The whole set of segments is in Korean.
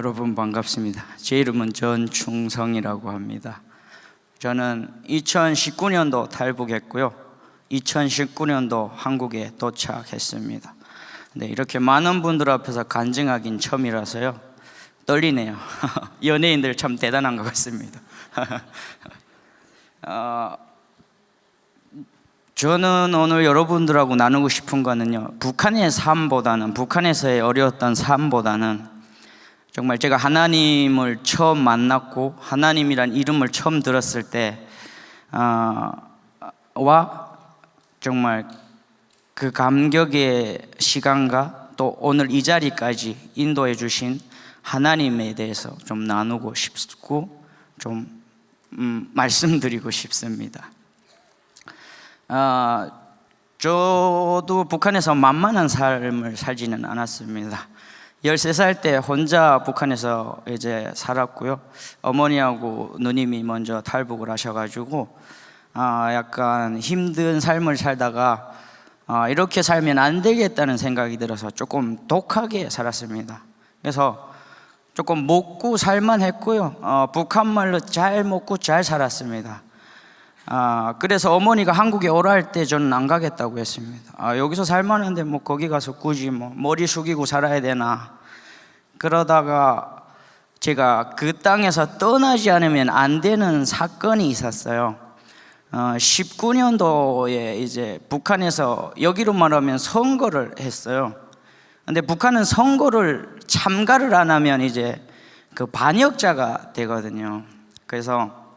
여러분 반갑습니다. 제 이름은 전충성이라고 합니다. 저는 2019년도 탈북했고요 2019년도 한국에 도착했습니다. 네, 이렇게 많은 분들 앞에서 간증하긴 처음이라서요 떨리네요. 연예인들 참 대단한 것 같습니다. 저는 오늘 여러분들하고 나누고 싶은 거는요, 북한의 삶보다는, 북한에서의 어려웠던 삶보다는 정말 제가 하나님을 처음 만났고 하나님이란 이름을 처음 들었을 때와 정말 그 감격의 시간과 또 오늘 이 자리까지 인도해 주신 하나님에 대해서 좀 나누고 싶고 좀 말씀드리고 싶습니다. 저도 북한에서 만만한 삶을 살지는 않았습니다. 13살 때 혼자 북한에서 이제 살았고요. 어머니하고 누님이 먼저 탈북을 하셔가지고 약간 힘든 삶을 살다가 이렇게 살면 안 되겠다는 생각이 들어서 조금 독하게 살았습니다. 그래서 조금 먹고 살만 했고요. 북한 말로 잘 먹고 잘 살았습니다. 그래서 어머니가 한국에 오라 할 때 저는 안 가겠다고 했습니다. 여기서 살만한데 뭐 거기 가서 굳이 뭐 머리 숙이고 살아야 되나. 그러다가 제가 그 땅에서 떠나지 않으면 안 되는 사건이 있었어요. 19년도에 이제 북한에서 여기로 말하면 선거를 했어요. 근데 북한은 선거를 참가를 안 하면 이제 그 반역자가 되거든요. 그래서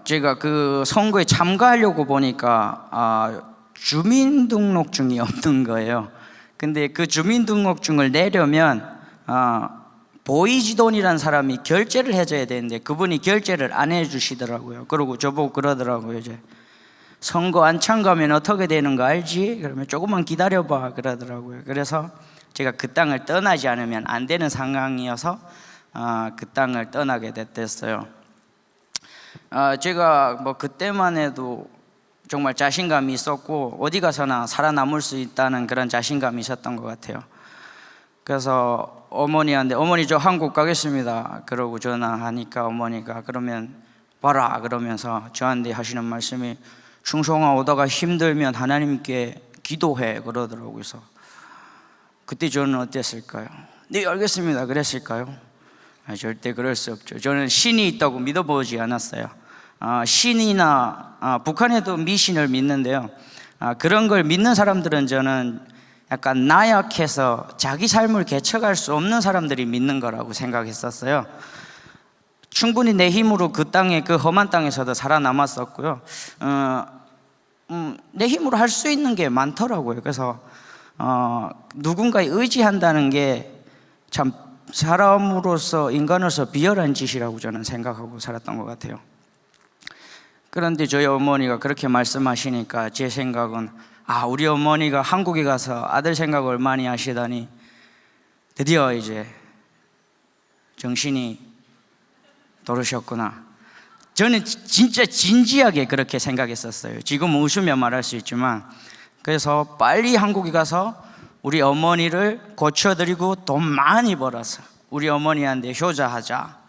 제가 그 선거에 참가하려고 보니까 주민등록증이 없는 거예요. 근데 그 주민등록증을 내려면 보이지돈이라는 사람이 결제를 해줘야 되는데 그분이 결제를 안 해주시더라고요. 그러고 저보고 그러더라고요. 이제 선거 안 참가하면 어떻게 되는 거 알지? 그러면 조금만 기다려봐 그러더라고요. 그래서 제가 그 땅을 떠나지 않으면 안 되는 상황이어서 그 땅을 떠나게 됐어요. 제가 뭐 그때만 해도 정말 자신감이 있었고 어디 가서나 살아남을 수 있다는 그런 자신감이 있었던 것 같아요. 그래서 어머니한테 어머니 저 한국 가겠습니다 그러고 전화하니까 어머니가 그러면 봐라 그러면서 저한테 하시는 말씀이 충성아 오다가 힘들면 하나님께 기도해 그러더라고요. 그래서 그때 저는 어땠을까요? 네 알겠습니다 그랬을까요? 절대 그럴 수 없죠. 저는 신이 있다고 믿어보지 않았어요. 신이나 북한에도 미신을 믿는데요, 그런 걸 믿는 사람들은 저는 약간 나약해서 자기 삶을 개척할 수 없는 사람들이 믿는 거라고 생각했었어요. 충분히 내 힘으로 그 땅에 그 험한 땅에서도 살아남았었고요. 내 힘으로 할 수 있는 게 많더라고요. 그래서 누군가에 의지한다는 게 참 사람으로서 인간으로서 비열한 짓이라고 저는 생각하고 살았던 것 같아요. 그런데 저희 어머니가 그렇게 말씀하시니까 제 생각은 우리 어머니가 한국에 가서 아들 생각을 많이 하시다니 드디어 이제 정신이 돌으셨구나. 저는 진짜 진지하게 그렇게 생각했었어요. 지금 웃으며 말할 수 있지만. 그래서 빨리 한국에 가서 우리 어머니를 고쳐드리고 돈 많이 벌어서 우리 어머니한테 효자하자.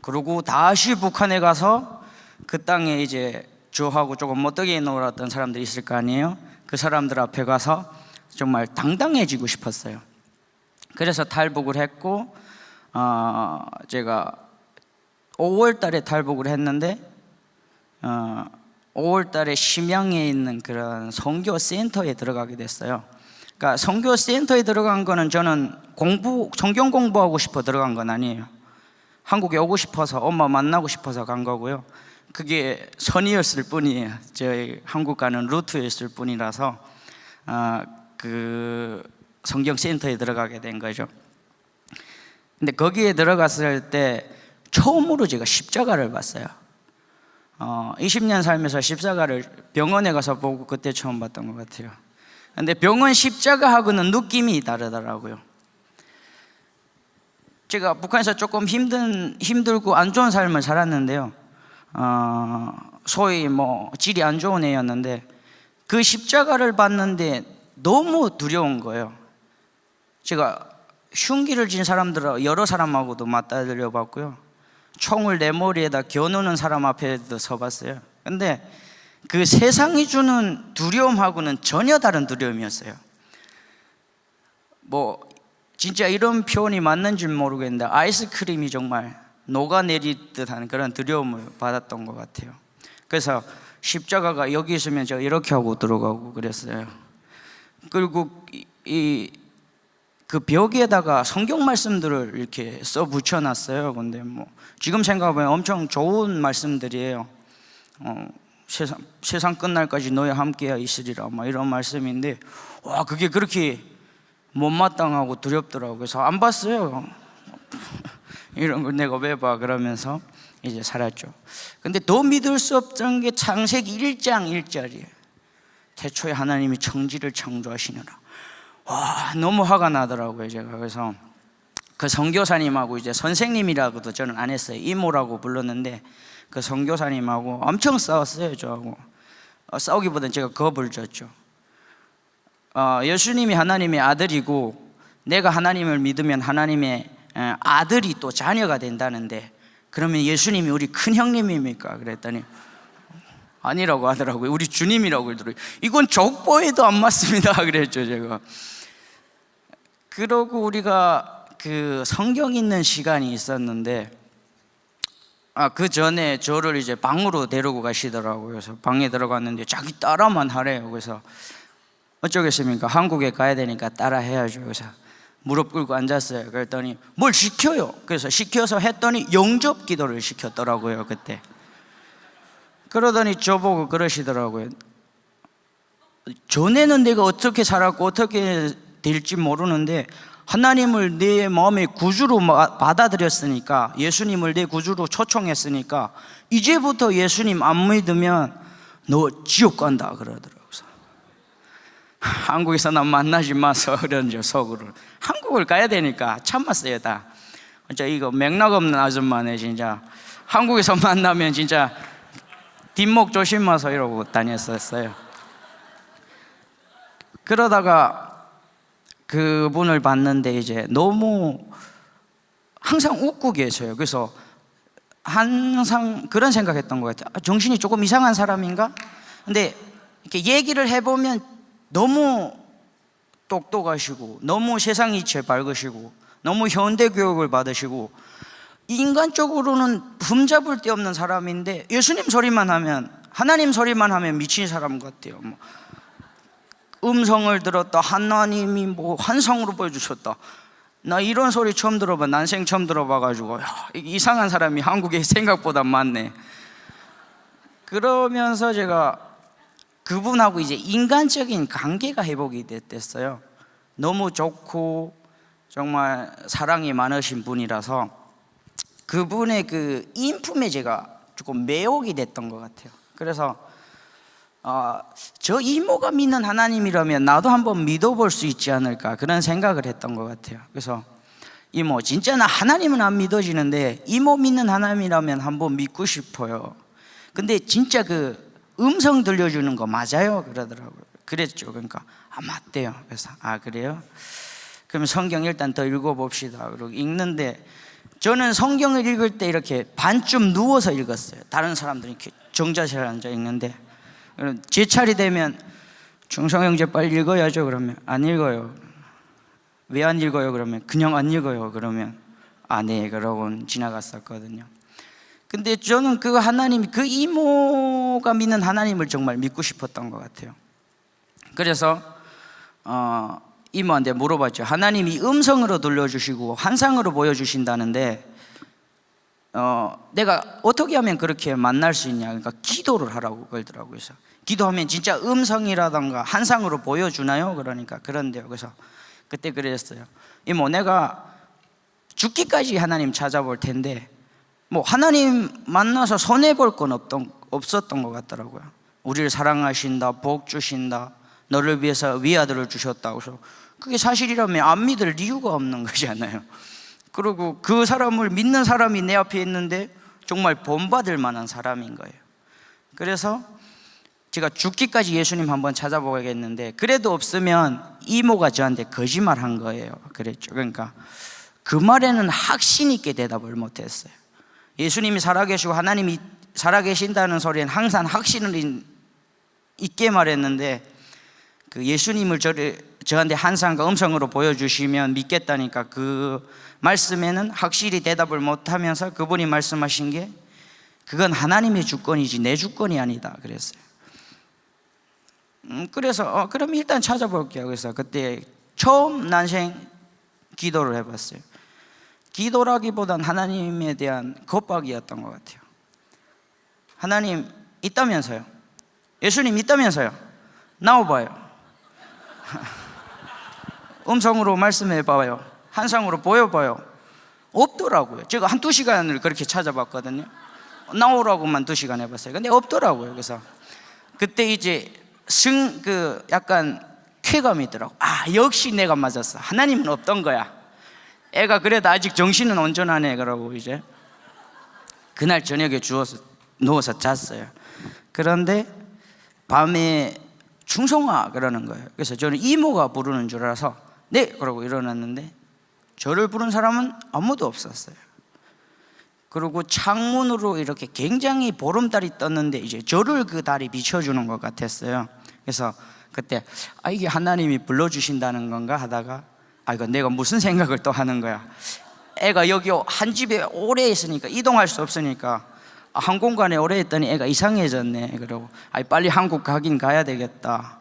그리고 다시 북한에 가서 그 땅에 이제 저하고 조금 멋되게 놀았던 사람들이 있을 거 아니에요. 그 사람들 앞에 가서 정말 당당해지고 싶었어요. 그래서 탈북을 했고 제가 5월 달에 탈북을 했는데 5월 달에 심양에 있는 그런 선교 센터에 들어가게 됐어요. 그러니까 선교 센터에 들어간 거는 저는 성경 공부하고 싶어 들어간 건 아니에요. 한국에 오고 싶어서 엄마 만나고 싶어서 간 거고요. 그게 선이었을 뿐이에요. 저희 한국 가는 루트였을 뿐이라서 그 성경센터에 들어가게 된 거죠. 근데 거기에 들어갔을 때 처음으로 제가 십자가를 봤어요. 20년 살면서 십자가를 병원에 가서 보고 그때 처음 봤던 것 같아요. 근데 병원 십자가하고는 느낌이 다르더라고요. 제가 북한에서 조금 힘들고 안 좋은 삶을 살았는데요, 소위 뭐 질이 안 좋은 애였는데 그 십자가를 봤는데 너무 두려운 거예요. 제가 흉기를 진 사람들 여러 사람하고도 맞다드려 봤고요. 총을 내 머리에다 겨누는 사람 앞에도 서봤어요. 근데 그 세상이 주는 두려움하고는 전혀 다른 두려움이었어요. 뭐 진짜 이런 표현이 맞는지 모르겠는데 아이스크림이 정말 녹아내리듯 하는 그런 두려움을 받았던 것 같아요. 그래서 십자가가 여기 있으면 제가 이렇게 하고 들어가고 그랬어요. 그리고 그 벽에다가 성경 말씀들을 이렇게 써 붙여놨어요. 근데 뭐 지금 생각하면 엄청 좋은 말씀들이에요. 세상 끝날까지 너희 함께야 있으리라, 막 이런 말씀인데, 와, 그게 그렇게 못마땅하고 두렵더라고요. 그래서 안 봤어요. 이런 걸 내가 왜 봐, 그러면서 이제 살았죠. 근데 더 믿을 수 없던 게 창세기 1장 1절이에요. 태초에 하나님이 천지를 창조하시느라. 와, 너무 화가 나더라고요, 제가. 그래서 그 선교사님하고 이제 선생님이라고도 저는 안 했어요. 이모라고 불렀는데 그 선교사님하고 엄청 싸웠어요, 저하고. 싸우기보다는 제가 겁을 줬죠. 예수님이 하나님의 아들이고 내가 하나님을 믿으면 하나님의 아들이 또 자녀가 된다는데, 그러면 예수님이 우리 큰 형님입니까? 그랬더니 아니라고 하더라고요. 우리 주님이라고 그러더라고요. 이건 족보에도 안 맞습니다, 그랬죠, 제가. 그러고 우리가 그 성경 읽는 시간이 있었는데, 그 전에 저를 이제 방으로 데리고 가시더라고요. 그래서 방에 들어갔는데 자기 따라만 하래요. 그래서 어쩌겠습니까? 한국에 가야 되니까 따라 해야죠. 그래서 무릎 꿇고 앉았어요. 그랬더니 뭘 시켜요. 그래서 시켜서 했더니 영접 기도를 시켰더라고요, 그때. 그러더니 저보고 그러시더라고요. 전에는 내가 어떻게 살았고 어떻게 될지 모르는데 하나님을 내 마음의 구주로 받아들였으니까, 예수님을 내 구주로 초청했으니까 이제부터 예수님 안 믿으면 너 지옥 간다 그러더라고요. 한국에서 난 만나지 마서 그런죠, 속으로. 한국을 가야 되니까 참았어요, 다. 진짜 이거 맥락 없는 아줌마네, 진짜. 한국에서 만나면 진짜 뒷목 조심해서 이러고 다녔었어요. 그러다가 그분을 봤는데 이제 너무 항상 웃고 계셔요. 그래서 항상 그런 생각했던 것 같아요. 정신이 조금 이상한 사람인가? 근데 이렇게 얘기를 해보면 너무 똑똑하시고 너무 세상 이치에 밝으시고 너무 현대 교육을 받으시고 인간적으로는 흠잡을 데 없는 사람인데 예수님 소리만 하면, 하나님 소리만 하면 미친 사람 같아요. 뭐 음성을 들었다, 하나님이 뭐 환상으로 보여주셨다, 나 이런 소리 처음 들어봐, 난생 처음 들어봐가지고 이상한 사람이 한국에 생각보다 많네. 그러면서 제가 그분하고 이제 인간적인 관계가 회복이 됐어요. 너무 좋고 정말 사랑이 많으신 분이라서 그분의 그 인품에 제가 조금 매혹이 됐던 것 같아요. 그래서 저 이모가 믿는 하나님이라면 나도 한번 믿어볼 수 있지 않을까, 그런 생각을 했던 것 같아요. 그래서 이모, 진짜 나 하나님은 안 믿어지는데 이모 믿는 하나님이라면 한번 믿고 싶어요. 근데 진짜 그 음성 들려주는 거 맞아요? 그러더라고요. 그랬죠. 그러니까 맞대요. 그래서 그래요? 그럼 성경 일단 더 읽어봅시다. 그리고 읽는데 저는 성경을 읽을 때 이렇게 반쯤 누워서 읽었어요. 다른 사람들은 이렇게 정자세로 앉아 읽는데, 제 차례 되면 중성 형제 빨리 읽어야죠. 그러면 안 읽어요. 왜 안 읽어요? 그러면 그냥 안 읽어요. 그러면 네, 그러고는 지나갔었거든요. 근데 저는 그 하나님, 그 이모가 믿는 하나님을 정말 믿고 싶었던 것 같아요. 그래서 이모한테 물어봤죠. 하나님이 음성으로 들려주시고 환상으로 보여주신다는데 내가 어떻게 하면 그렇게 만날 수 있냐. 그러니까 기도를 하라고 그러더라고요. 그래서 기도하면 진짜 음성이라던가 환상으로 보여주나요? 그러니까 그런데요. 그래서 그때 그랬어요. 이모, 내가 죽기까지 하나님 찾아볼 텐데 뭐 하나님 만나서 손해볼 건 없었던 것 같더라고요. 우리를 사랑하신다, 복 주신다, 너를 위해서 위아들을 주셨다고. 그래서 그게 사실이라면 안 믿을 이유가 없는 거잖아요. 그리고 그 사람을 믿는 사람이 내 앞에 있는데 정말 본받을 만한 사람인 거예요. 그래서 제가 죽기까지 예수님 한번 찾아보겠는데 그래도 없으면 이모가 저한테 거짓말한 거예요. 그랬죠. 그러니까 그 말에는 확신 있게 대답을 못했어요. 예수님이 살아계시고 하나님이 살아계신다는 소리는 항상 확신을 있게 말했는데, 그 예수님을 저한테 한상과 음성으로 보여주시면 믿겠다니까 그 말씀에는 확실히 대답을 못하면서 그분이 말씀하신 게 그건 하나님의 주권이지 내 주권이 아니다 그랬어요. 그래서 그럼 일단 찾아볼게요. 그래서 그때 처음 난생 기도를 해봤어요. 기도라기보단 하나님에 대한 겁박이었던 것 같아요. 하나님 있다면서요? 예수님 있다면서요? 나와봐요. 음성으로 말씀해봐요. 한상으로 보여봐요. 없더라고요. 제가 한 2시간을 그렇게 찾아봤거든요. 나오라고만 2시간 해봤어요. 근데 없더라고요. 그래서 그때 이제 약간 쾌감이 있더라고. 역시 내가 맞았어. 하나님은 없던 거야. 애가 그래도 아직 정신은 온전하네. 그러고 이제 그날 저녁에 누워서 잤어요. 그런데 밤에 충성아 그러는 거예요. 그래서 저는 이모가 부르는 줄 알아서 네 그러고 일어났는데 저를 부른 사람은 아무도 없었어요. 그리고 창문으로 이렇게 굉장히 보름달이 떴는데 이제 저를 그 달이 비춰주는 것 같았어요. 그래서 그때 이게 하나님이 불러주신다는 건가 하다가 이거 내가 무슨 생각을 또 하는 거야. 애가 여기 한 집에 오래 있으니까 이동할 수 없으니까 한 공간에 오래 있더니 애가 이상해졌네. 그러고 빨리 한국 가긴 가야 되겠다.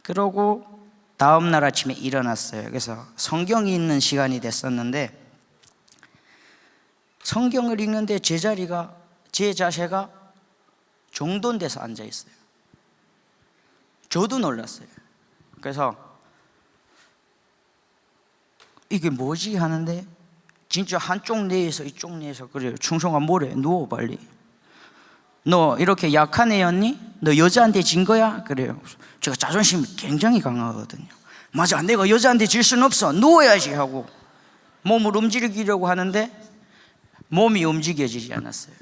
그러고 다음 날 아침에 일어났어요. 그래서 성경이 있는 시간이 됐었는데 성경을 읽는데 제 자세가 정돈돼서 앉아 있어요. 저도 놀랐어요. 그래서 이게 뭐지 하는데 진짜 한쪽 뇌에서 이쪽 뇌에서 그래요. 충성아 뭐래? 누워 빨리. 너 이렇게 약한 애였니? 너 여자한테 진 거야? 그래요. 제가 자존심이 굉장히 강하거든요. 맞아, 내가 여자한테 질 수는 없어. 누워야지 하고 몸을 움직이려고 하는데 몸이 움직여지지 않았어요.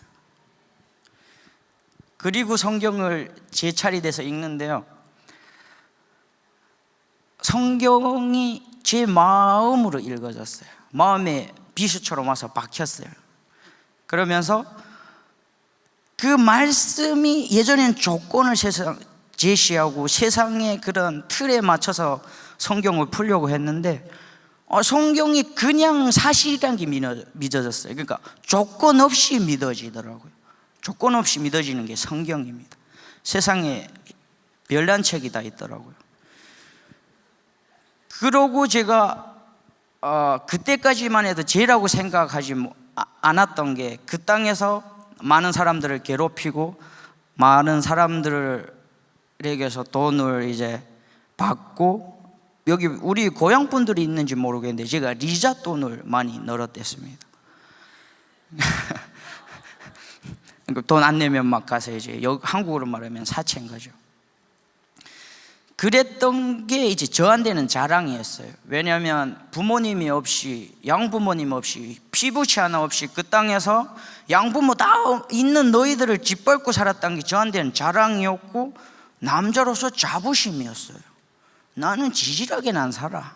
그리고 성경을 제 차례 돼서 읽는데요, 성경이 제 마음으로 읽어졌어요. 마음에 비수처럼 와서 박혔어요. 그러면서 그 말씀이 예전에는 조건을 제시하고 세상의 그런 틀에 맞춰서 성경을 풀려고 했는데 성경이 그냥 사실이라는 게 믿어졌어요. 그러니까 조건 없이 믿어지더라고요. 조건 없이 믿어지는 게 성경입니다. 세상에 별난 책이 다 있더라고요. 그러고 제가 그때까지만 해도 죄라고 생각하지 않았던 게 그 땅에서 많은 사람들을 괴롭히고 많은 사람들에게서 돈을 이제 받고, 여기 우리 고향 분들이 있는지 모르겠는데 제가 리자 돈을 많이 늘었댔습니다. 돈 안 내면 막 가서 이제 한국으로 말하면 사채인 거죠. 그랬던 게 이제 저한테는 자랑이었어요. 왜냐하면 부모님이 없이, 양부모님 없이, 피부치 하나 없이 그 땅에서 양부모 다 있는 너희들을 짓밟고 살았다는 게 저한테는 자랑이었고 남자로서 자부심이었어요. 나는 지질하게 난 살아.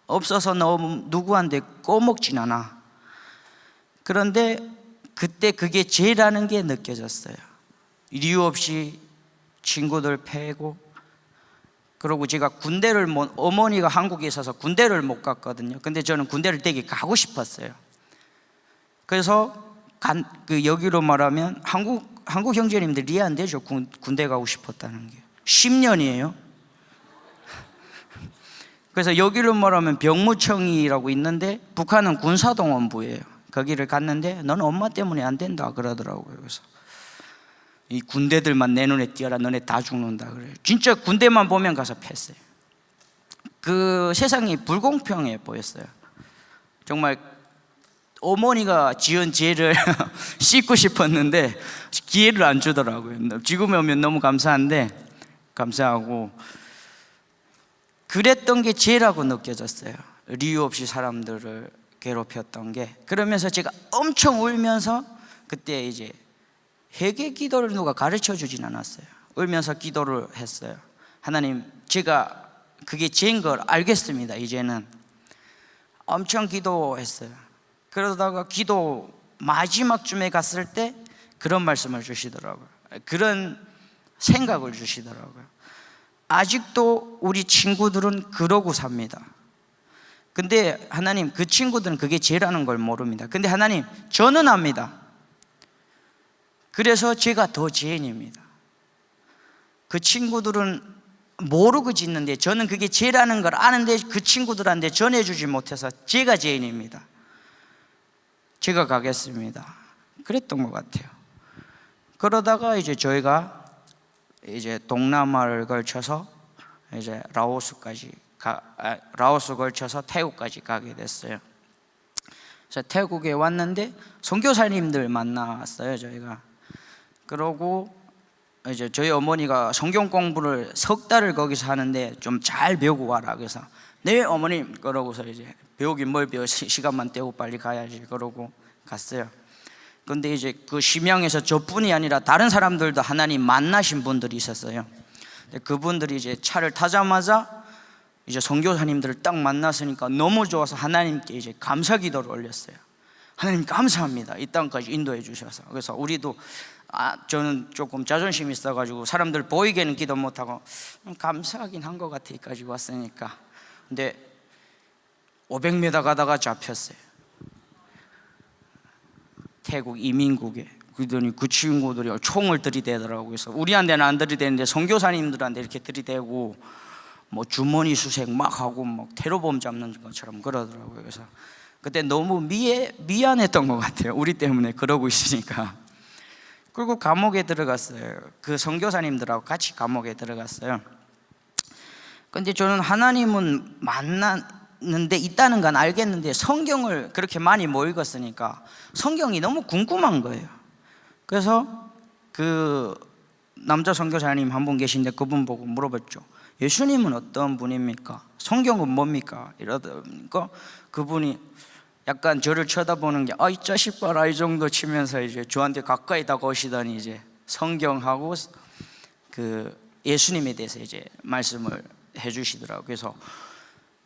없어서 너무 누구한테 꼬먹진 않아. 그런데 그때 그게 죄라는 게 느껴졌어요. 이유 없이 친구들 패고, 그리고 제가 어머니가 한국에 있어서 군대를 못 갔거든요. 근데 저는 군대를 되게 가고 싶었어요. 그래서 여기로 말하면 한국 형제님들 이해 안 되죠. 군대 가고 싶었다는 게 10년이에요. 그래서 여기로 말하면 병무청이라고 있는데 북한은 군사동원부예요. 거기를 갔는데 너는 엄마 때문에 안 된다 그러더라고요. 그래서 이 군대들만 내 눈에 띄어라, 너네 다 죽는다 그래요. 진짜 군대만 보면 가서 패어요. 그 세상이 불공평해 보였어요. 정말 어머니가 지은 죄를 씻고 싶었는데 기회를 안 주더라고요. 지금에 오면 너무 감사하고 그랬던 게 죄라고 느껴졌어요. 이유 없이 사람들을 괴롭혔던 게. 그러면서 제가 엄청 울면서 그때 이제 회개 기도를 누가 가르쳐 주진 않았어요. 울면서 기도를 했어요. 하나님, 제가 그게 죄인 걸 알겠습니다. 이제는 엄청 기도했어요. 그러다가 기도 마지막쯤에 갔을 때 그런 말씀을 주시더라고요. 그런 생각을 주시더라고요. 아직도 우리 친구들은 그러고 삽니다. 근데 하나님, 그 친구들은 그게 죄라는 걸 모릅니다. 근데 하나님, 저는 압니다. 그래서 제가 더 죄인입니다. 그 친구들은 모르고 짓는데 저는 그게 죄라는 걸 아는데 그 친구들한테 전해주지 못해서 제가 죄인입니다. 제가 가겠습니다. 그랬던 것 같아요. 그러다가 이제 저희가 이제 동남아를 걸쳐서 이제 라오스 걸쳐서 태국까지 가게 됐어요. 그래서 태국에 왔는데 선교사님들 만났어요, 저희가. 그러고 이제 저희 어머니가 성경 공부를 석 달을 거기서 하는데 좀 잘 배우고 와라. 그래서 네 어머님, 그러고서 이제 배우긴 뭘 배워, 시간만 때우고 빨리 가야지, 그러고 갔어요. 근데 이제 그 심양에서 저뿐이 아니라 다른 사람들도 하나님 만나신 분들이 있었어요. 그분들이 이제 차를 타자마자 이제 선교사님들을 딱 만났으니까 너무 좋아서 하나님께 이제 감사 기도를 올렸어요. 하나님 감사합니다, 이 땅까지 인도해 주셔서. 그래서 우리도 저는 조금 자존심이 있어가지고 사람들 보이게는 기도 못하고 감사하긴 한 것 같아, 여기까지 왔으니까. 근데 500m 가다가 잡혔어요, 태국 이민국에. 그러더니 그 친구들이 총을 들이대더라고요. 그래서 우리한테는 안 들이대는데 선교사님들한테 이렇게 들이대고 뭐 주머니 수색 막 하고 막 테러범 잡는 것처럼 그러더라고요. 그래서 그때 너무 미안했던 것 같아요, 우리 때문에 그러고 있으니까. 그리고 감옥에 들어갔어요. 그 선교사님들하고 같이 감옥에 들어갔어요. 근데 저는 하나님은 만났는데 있다는 건 알겠는데 성경을 그렇게 많이 못 읽었으니까 성경이 너무 궁금한 거예요. 그래서 그 남자 선교사님 한 분 계신데 그분 보고 물어봤죠. 예수님은 어떤 분입니까? 성경은 뭡니까? 이러니까 그분이 약간 저를 쳐다보는 게 이 자식 봐라, 이 정도 치면서 이제 저한테 가까이 다가오시더니 이제 성경하고 그 예수님에 대해서 이제 말씀을 해주시더라고요. 그래서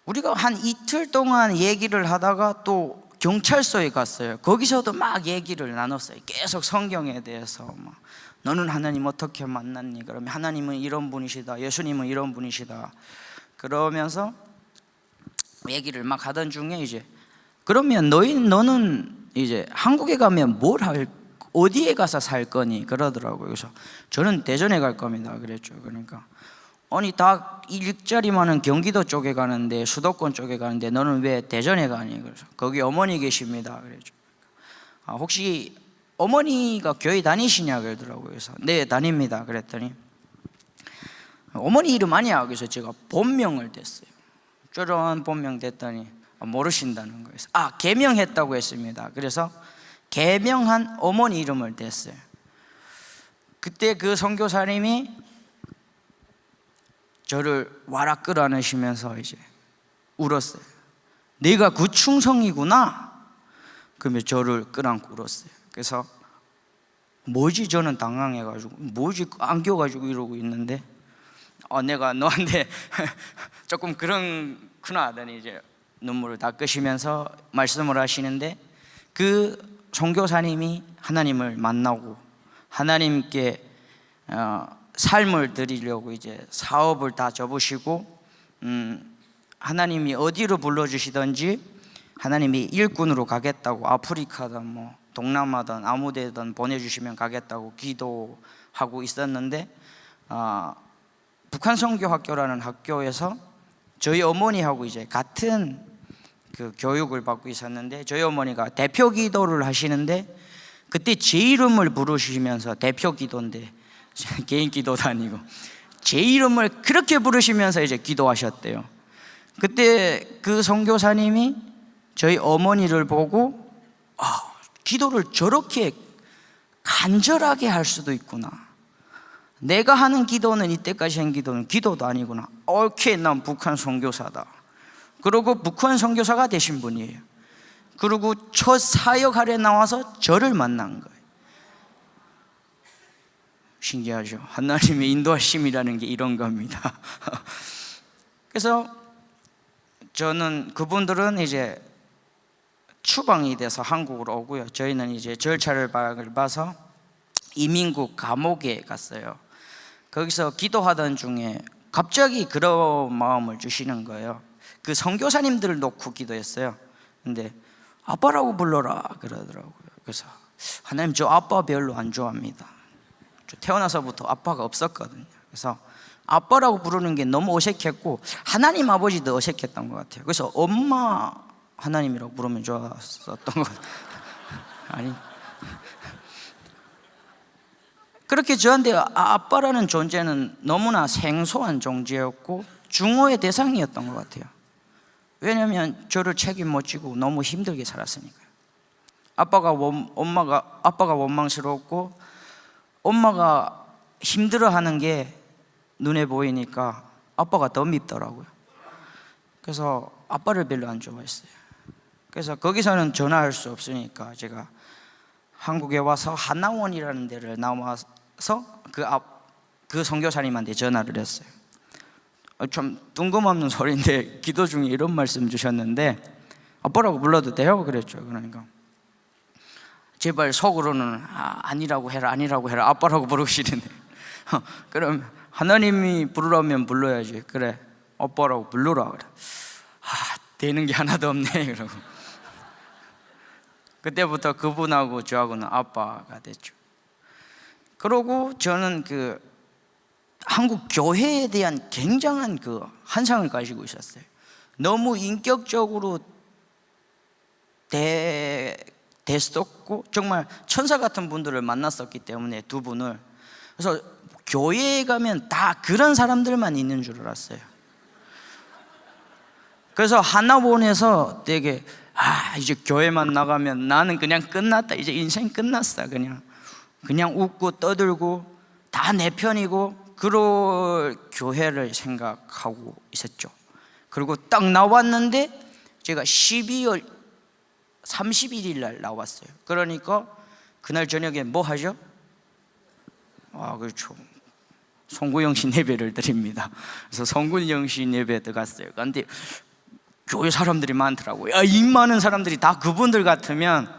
우리가 한 이틀 동안 얘기를 하다가 또 경찰서에 갔어요. 거기서도 막 얘기를 나눴어요. 계속 성경에 대해서 막, 너는 하나님 어떻게 만났니? 그러면 하나님은 이런 분이시다, 예수님은 이런 분이시다, 그러면서 얘기를 막 하던 중에 이제 그러면 너는 이제 한국에 가면 어디에 가서 살 거니? 그러더라고요. 그래서 저는 대전에 갈 겁니다, 그랬죠. 그러니까 아니 다 일자리 많은 경기도 쪽에 가는데, 수도권 쪽에 가는데 너는 왜 대전에 가니? 그래서 거기 어머니 계십니다, 그랬죠. 혹시 어머니가 교회 다니시냐? 그러더라고요. 그래서 네, 다닙니다, 그랬더니 어머니 이름 아니야? 그래서 제가 본명을 댔어요. 쪼런 본명 댔더니 모르신다는 거예요. 개명했다고 했습니다. 그래서 개명한 어머니 이름을 댔어요. 그때 그 선교사님이 저를 와라 끌어안으시면서 이제 울었어요. 네가 그 충성이구나. 그러면 저를 끌어안고 울었어요. 그래서 뭐지, 저는 당황해가지고 뭐지 안겨가지고 이러고 있는데 내가 너한테 조금 그렇구나 하더니 이제 눈물을 닦으시면서 말씀을 하시는데, 그 선교사님이 하나님을 만나고 하나님께 삶을 드리려고 이제 사업을 다 접으시고 하나님이 어디로 불러주시든지 하나님이 일꾼으로 가겠다고, 아프리카든 뭐 동남아든 아무 데든 보내주시면 가겠다고 기도하고 있었는데, 북한 선교학교라는 학교에서 저희 어머니하고 이제 같은 그 교육을 받고 있었는데, 저희 어머니가 대표 기도를 하시는데 그때 제 이름을 부르시면서, 대표 기도인데 개인 기도도 아니고 제 이름을 그렇게 부르시면서 이제 기도하셨대요. 그때 그 선교사님이 저희 어머니를 보고 기도를 저렇게 간절하게 할 수도 있구나, 내가 하는 기도는, 이때까지 한 기도는 기도도 아니구나, 오케이, 난 북한 선교사다. 그리고 북한 선교사가 되신 분이에요. 그리고 첫 사역 하러 나와서 저를 만난 거예요. 신기하죠? 하나님의 인도하심이라는 게 이런 겁니다. 그래서 저는 그분들은 이제 추방이 돼서 한국으로 오고요. 저희는 이제 절차를 밟아서 이민국 감옥에 갔어요. 거기서 기도하던 중에 갑자기 그런 마음을 주시는 거예요. 그 선교사님들을 놓고 기도했어요. 근데 아빠라고 불러라 그러더라고요. 그래서 하나님, 저 아빠 별로 안 좋아합니다. 저 태어나서부터 아빠가 없었거든요. 그래서 아빠라고 부르는 게 너무 어색했고 하나님 아버지도 어색했던 것 같아요. 그래서 엄마 하나님이라고 부르면 좋았었던 것 같아요. 아니, 그렇게 저한테 아빠라는 존재는 너무나 생소한 존재였고 중호의 대상이었던 것 같아요. 왜냐하면 저를 책임 못 지고 너무 힘들게 살았으니까요. 아빠가 원망스러웠고 엄마가 힘들어하는 게 눈에 보이니까 아빠가 더 밉더라고요. 그래서 아빠를 별로 안 좋아했어요. 그래서 거기서는 전화할 수 없으니까 제가 한국에 와서 하나원이라는 데를 나와서 그 선교사님한테 전화를 했어요. 좀 뜬금없는 소리인데 기도 중에 이런 말씀 주셨는데 아빠라고 불러도 돼요? 그랬죠. 그러니까 제발 속으로는 아니라고 해라 아빠라고 부르시는데 그럼 하나님이 부르라면 불러야지. 그래, 아빠라고 불러라. 그래. 되는 게 하나도 없네. 그러고 그때부터 그분하고 저하고는 아빠가 됐죠. 그러고 저는 그 한국 교회에 대한 굉장한 그 환상을 가지고 있었어요. 너무 인격적으로 됐었고 정말 천사 같은 분들을 만났었기 때문에 두 분을, 그래서 교회에 가면 다 그런 사람들만 있는 줄 알았어요. 그래서 하나원에서 되게 이제 교회만 나가면 나는 그냥 끝났다, 이제 인생 끝났어, 그냥 웃고 떠들고 다 내 편이고 그럴 교회를 생각하고 있었죠. 그리고 딱 나왔는데 제가 12월 31일 날 나왔어요. 그러니까 그날 저녁에 뭐 하죠? 그렇죠, 송구영신 예배를 드립니다. 그래서 송구영신 예배 들어갔어요. 그런데 교회 사람들이 많더라고요. 이 많은 사람들이 다 그분들 같으면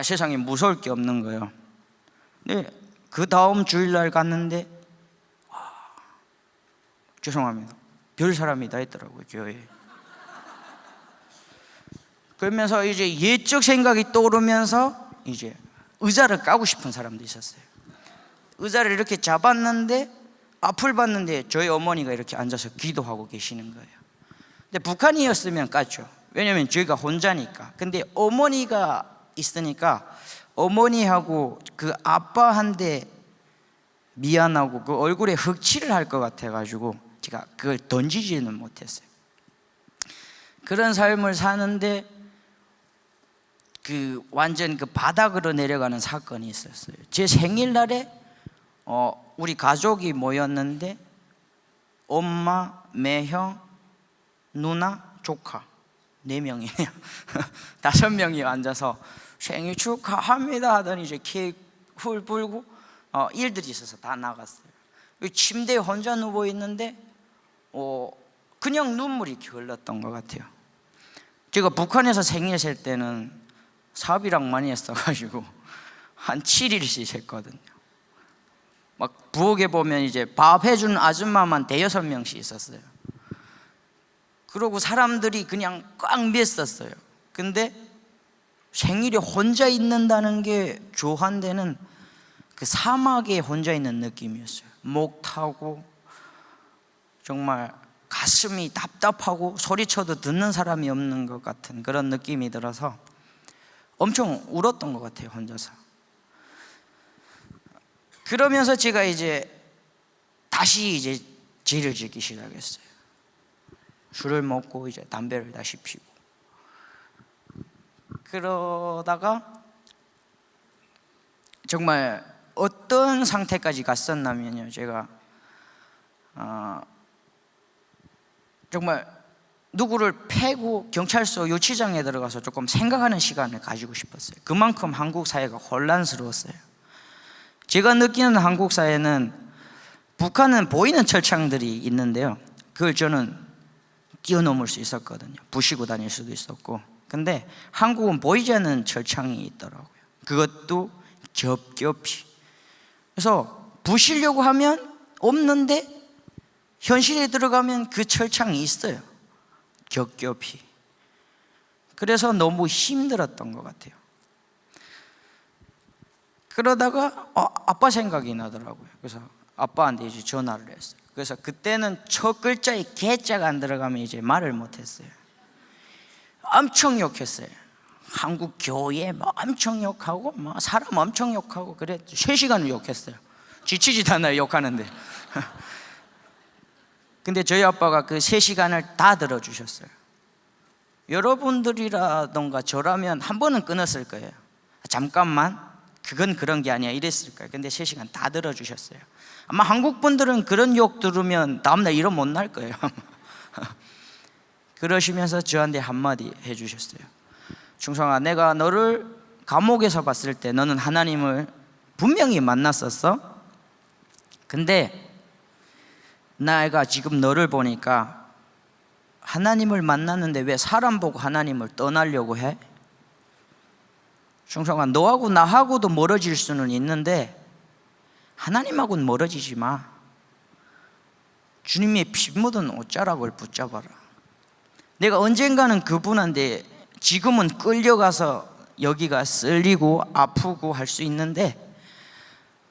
세상에 무서울 게 없는 거예요. 네, 그 다음 주일날 갔는데 죄송합니다, 별 사람이 다 있더라고요, 교회에. 그러면서 이제 옛적 생각이 떠오르면서 이제 의자를 까고 싶은 사람도 있었어요. 의자를 이렇게 잡았는데 앞을 봤는데 저희 어머니가 이렇게 앉아서 기도하고 계시는 거예요. 근데 북한이었으면 깠죠. 왜냐면 저희가 혼자니까. 근데 어머니가 있으니까 어머니하고 그 아빠한테 미안하고 그 얼굴에 흑칠을 할 것 같아가지고 제가 그걸 던지지는 못했어요. 그런 삶을 사는데 그 완전 그 바닥으로 내려가는 사건이 있었어요. 제 생일날에 우리 가족이 모였는데 엄마, 매형, 누나, 조카 4명이네요. 5명이 앉아서 생일 축하합니다 하더니 이제 케이크 훌 불고 일들이 있어서 다 나갔어요. 침대에 혼자 누워 있는데 그냥 눈물이 이렇게 흘렀던 것 같아요. 제가 북한에서 생일 셀 때는 사비랑 많이 했어가지고 한 7일씩 했거든요. 막 부엌에 보면 이제 밥 해주는 아줌마만 5-6명씩 있었어요. 그러고 사람들이 그냥 꽉 맸었어요. 근데 생일에 혼자 있는다는 게 저한테는 그 사막에 혼자 있는 느낌이었어요. 목 타고 정말 가슴이 답답하고 소리쳐도 듣는 사람이 없는 것 같은 그런 느낌이 들어서 엄청 울었던 것 같아요, 혼자서. 그러면서 제가 이제 다시 이제 죄를 짓기 시작했어요. 술을 먹고 이제 담배를 다시 피고. 그러다가 정말 어떤 상태까지 갔었냐면요, 제가 정말 누구를 패고 경찰서 유치장에 들어가서 조금 생각하는 시간을 가지고 싶었어요. 그만큼 한국 사회가 혼란스러웠어요. 제가 느끼는 한국 사회는 북한은 보이는 철창들이 있는데요, 그걸 저는 뛰어넘을 수 있었거든요. 부시고 다닐 수도 있었고. 근데 한국은 보이지 않는 철창이 있더라고요. 그것도 겹겹이. 그래서 부시려고 하면 없는데 현실에 들어가면 그 철창이 있어요. 겹겹이. 그래서 너무 힘들었던 것 같아요. 그러다가 아빠 생각이 나더라고요. 그래서 아빠한테 이제 전화를 했어요. 그래서 그때는 첫 글자에 개자가 안 들어가면 이제 말을 못했어요. 엄청 욕했어요. 한국 교회 뭐 엄청 욕하고 뭐 사람 엄청 욕하고 그래 3시간을 욕했어요. 지치지도 않아요, 욕하는데. 근데 저희 아빠가 그 3시간을 다 들어주셨어요. 여러분들이라던가 저라면 한 번은 끊었을 거예요. 잠깐만, 그건 그런 게 아니야 이랬을 거예요. 근데 3시간 다 들어주셨어요. 아마 한국 분들은 그런 욕 들으면 다음날 일어 못 날 거예요. 그러시면서 저한테 한마디 해주셨어요. 충성아, 내가 너를 감옥에서 봤을 때 너는 하나님을 분명히 만났었어. 근데 내가 지금 너를 보니까 하나님을 만났는데 왜 사람 보고 하나님을 떠나려고 해? 충성아, 너하고 나하고도 멀어질 수는 있는데 하나님하고는 멀어지지 마. 주님의 피 묻은 옷자락을 붙잡아라. 내가 언젠가는 그분한테, 지금은 끌려가서 여기가 쓸리고 아프고 할 수 있는데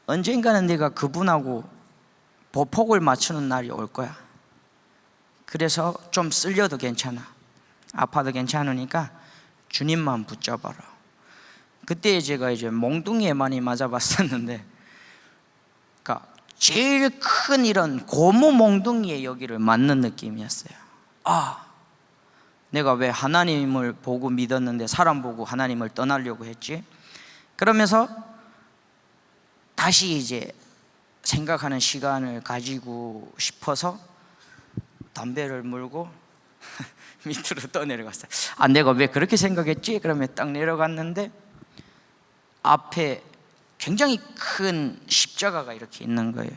언젠가는 내가 그분하고 보폭을 맞추는 날이 올 거야. 그래서 좀 쓸려도 괜찮아, 아파도 괜찮으니까 주님만 붙잡아라. 그때 제가 이제 몽둥이에 많이 맞아봤었는데, 그러니까 제일 큰 이런 고무 몽둥이에 여기를 맞는 느낌이었어요. 내가 왜 하나님을 보고 믿었는데 사람 보고 하나님을 떠나려고 했지? 그러면서 다시 이제 생각하는 시간을 가지고 싶어서 담배를 물고 밑으로 떠내려갔어요. 내가 왜 그렇게 생각했지? 그러면 딱 내려갔는데 앞에 굉장히 큰 십자가가 이렇게 있는 거예요.